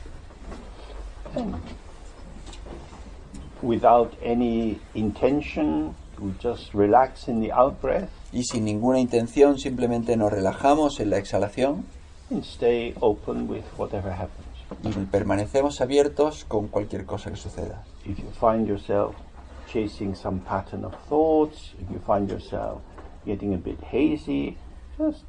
[SPEAKER 1] Without any intention, we just relax in the out-breath
[SPEAKER 2] Y sin ninguna intención, simplemente nos relajamos en la exhalación
[SPEAKER 1] and stay open with whatever happens.
[SPEAKER 2] y permanecemos abiertos con cualquier cosa que suceda.
[SPEAKER 1] If you find yourself chasing some pattern of thoughts, if you find yourself getting a bit hazy, just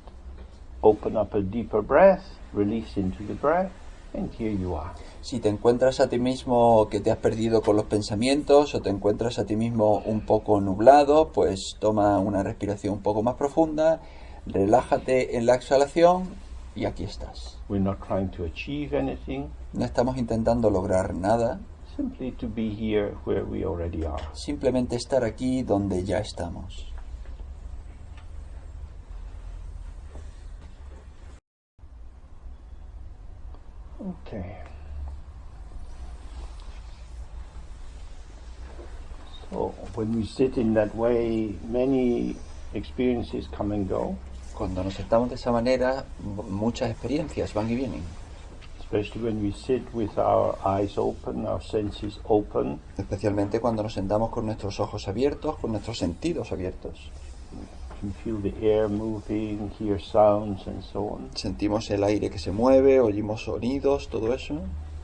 [SPEAKER 1] open up a deeper breath, release into the breath, and here you are.
[SPEAKER 2] Si te encuentras a ti mismo que te has perdido con los pensamientos o te encuentras a ti mismo un poco nublado, pues toma una respiración un poco más profunda, relájate en la exhalación y aquí estás.
[SPEAKER 1] We're not trying to achieve anything,
[SPEAKER 2] No estamos intentando lograr nada,
[SPEAKER 1] simply to be here where we already are.
[SPEAKER 2] simplemente estar aquí donde ya estamos.
[SPEAKER 1] Okay. So when we sit in that way, many experiences come and go,
[SPEAKER 2] Cuando nos sentamos de esa manera, muchas experiencias van y vienen.
[SPEAKER 1] especially when we sit with our eyes open, our senses open.
[SPEAKER 2] Especialmente cuando nos sentamos con nuestros ojos abiertos, con nuestros sentidos abiertos.
[SPEAKER 1] You can feel the air moving, hear sounds and so on.
[SPEAKER 2] Sentimos el aire que se mueve, oímos sonidos, todo eso.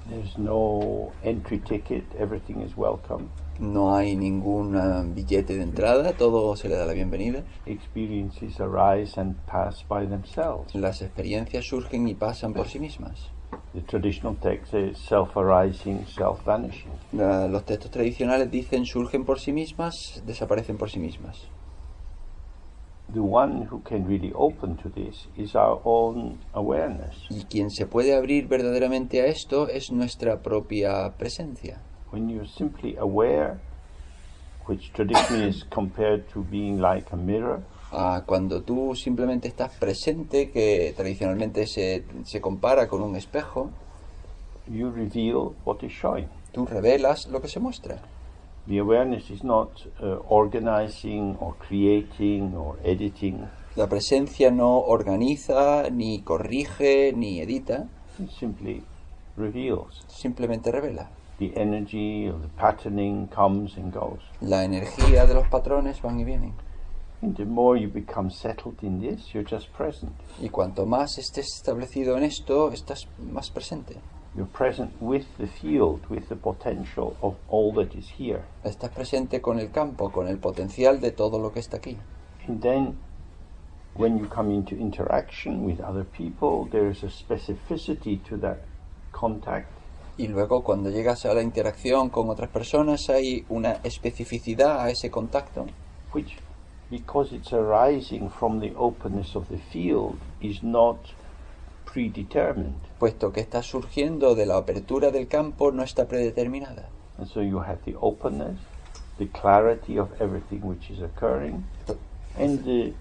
[SPEAKER 1] There's no entry ticket, everything is welcome.
[SPEAKER 2] No hay ningún billete de entrada, todo se le da la bienvenida.
[SPEAKER 1] Experiences arise and pass by themselves.
[SPEAKER 2] Las experiencias surgen y pasan por sí mismas.
[SPEAKER 1] The traditional text says self-arising, self-vanishing.
[SPEAKER 2] Los textos tradicionales dicen surgen por sí mismas, desaparecen por sí mismas.
[SPEAKER 1] The one who can really open to this is our own awareness.
[SPEAKER 2] Y quien se puede abrir verdaderamente a esto es nuestra propia presencia.
[SPEAKER 1] When you're simply aware, which traditionally is compared to being like a mirror,
[SPEAKER 2] Cuando tú simplemente estás presente, que tradicionalmente se compara con un espejo,
[SPEAKER 1] you reveal what is showing.
[SPEAKER 2] tú revelas lo que se muestra.
[SPEAKER 1] The awareness is not organizing or creating or editing.
[SPEAKER 2] La presencia no organiza, ni corrige, ni edita,
[SPEAKER 1] It simply reveals.
[SPEAKER 2] simplemente revela.
[SPEAKER 1] The energy of the patterning comes and goes.
[SPEAKER 2] La energía de los patrones van y vienen.
[SPEAKER 1] And the more you become settled in this, you're just present.
[SPEAKER 2] Y cuanto más estés establecido en esto, estás más presente.
[SPEAKER 1] You're present with the field, with the potential of all that is here.
[SPEAKER 2] Estás presente con el campo, con el potencial de todo lo que está aquí.
[SPEAKER 1] And then, when you come into interaction with other people, there is a specificity to that contact.
[SPEAKER 2] Y luego cuando llegas a la interacción con otras personas hay una especificidad a ese contacto,
[SPEAKER 1] Which, because it's arising from the openness of the field, is not predetermined.
[SPEAKER 2] puesto que está surgiendo de la apertura del campo, no está predeterminada.
[SPEAKER 1] And so you have the openness, the clarity of everything which is occurring, and the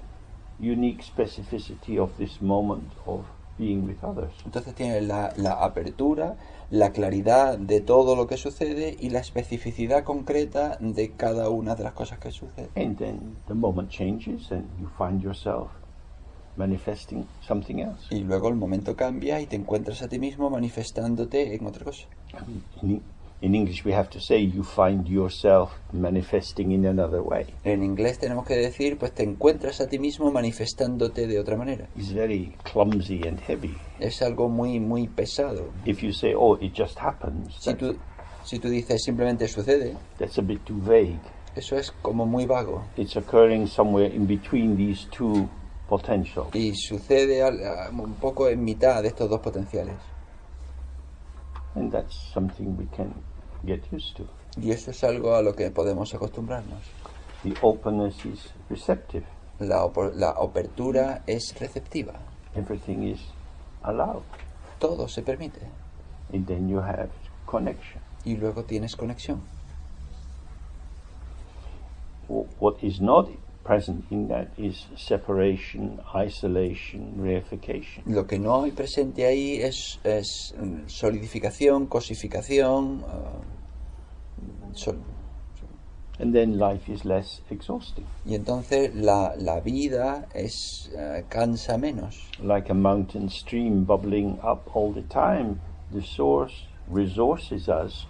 [SPEAKER 1] unique specificity of this moment of being with others.
[SPEAKER 2] Entonces tiene la apertura, la claridad de todo lo que sucede y la especificidad concreta de cada una de las cosas que suceden.
[SPEAKER 1] And then the moment changes and you find yourself manifesting something else.
[SPEAKER 2] Y luego el momento cambia y te encuentras a ti mismo manifestándote en otra cosa.
[SPEAKER 1] In In English we have to say you find yourself manifesting in another way.
[SPEAKER 2] En inglés tenemos que decir, pues te encuentras a ti mismo manifestándote de otra manera.
[SPEAKER 1] It's very clumsy and heavy.
[SPEAKER 2] Es algo muy, muy pesado.
[SPEAKER 1] If you say, oh, it just happens,
[SPEAKER 2] Si tú dices simplemente sucede,
[SPEAKER 1] that's a bit too vague.
[SPEAKER 2] eso es como muy vago.
[SPEAKER 1] It's occurring somewhere in between these two potentials.
[SPEAKER 2] Y sucede un poco en mitad de estos dos potenciales.
[SPEAKER 1] And that's something we can get used to.
[SPEAKER 2] Y eso es algo a lo que podemos acostumbrarnos.
[SPEAKER 1] The openness is receptive.
[SPEAKER 2] La apertura es receptiva.
[SPEAKER 1] Everything is allowed.
[SPEAKER 2] Todo se permite.
[SPEAKER 1] And then you have connection.
[SPEAKER 2] Y luego tienes conexión.
[SPEAKER 1] What is not present in that is separation, isolation, reification.
[SPEAKER 2] Lo que no hay presente ahí es solidificación, cosificación.
[SPEAKER 1] And then life is less exhausting.
[SPEAKER 2] Y entonces la vida cansa menos.
[SPEAKER 1] Like a mountain stream bubbling up all the time, the source resources us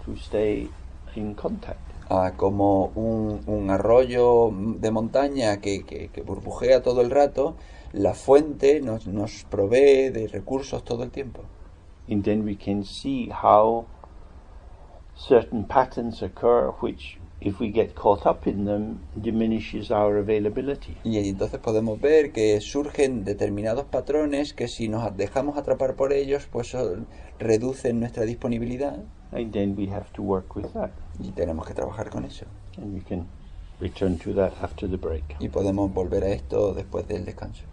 [SPEAKER 1] to stay in contact.
[SPEAKER 2] Como un arroyo de montaña que burbujea todo el rato, la fuente nos provee de recursos todo el tiempo.
[SPEAKER 1] And then we can see how certain patterns occur which, if we get caught up in them, diminishes our availability.
[SPEAKER 2] Y entonces podemos ver que surgen determinados patrones que si nos dejamos atrapar por ellos, pues reducen nuestra disponibilidad.
[SPEAKER 1] And then we have to work with that.
[SPEAKER 2] Y tenemos que trabajar con eso.
[SPEAKER 1] And we can return to that after the break.
[SPEAKER 2] Y podemos volver a esto después del descanso.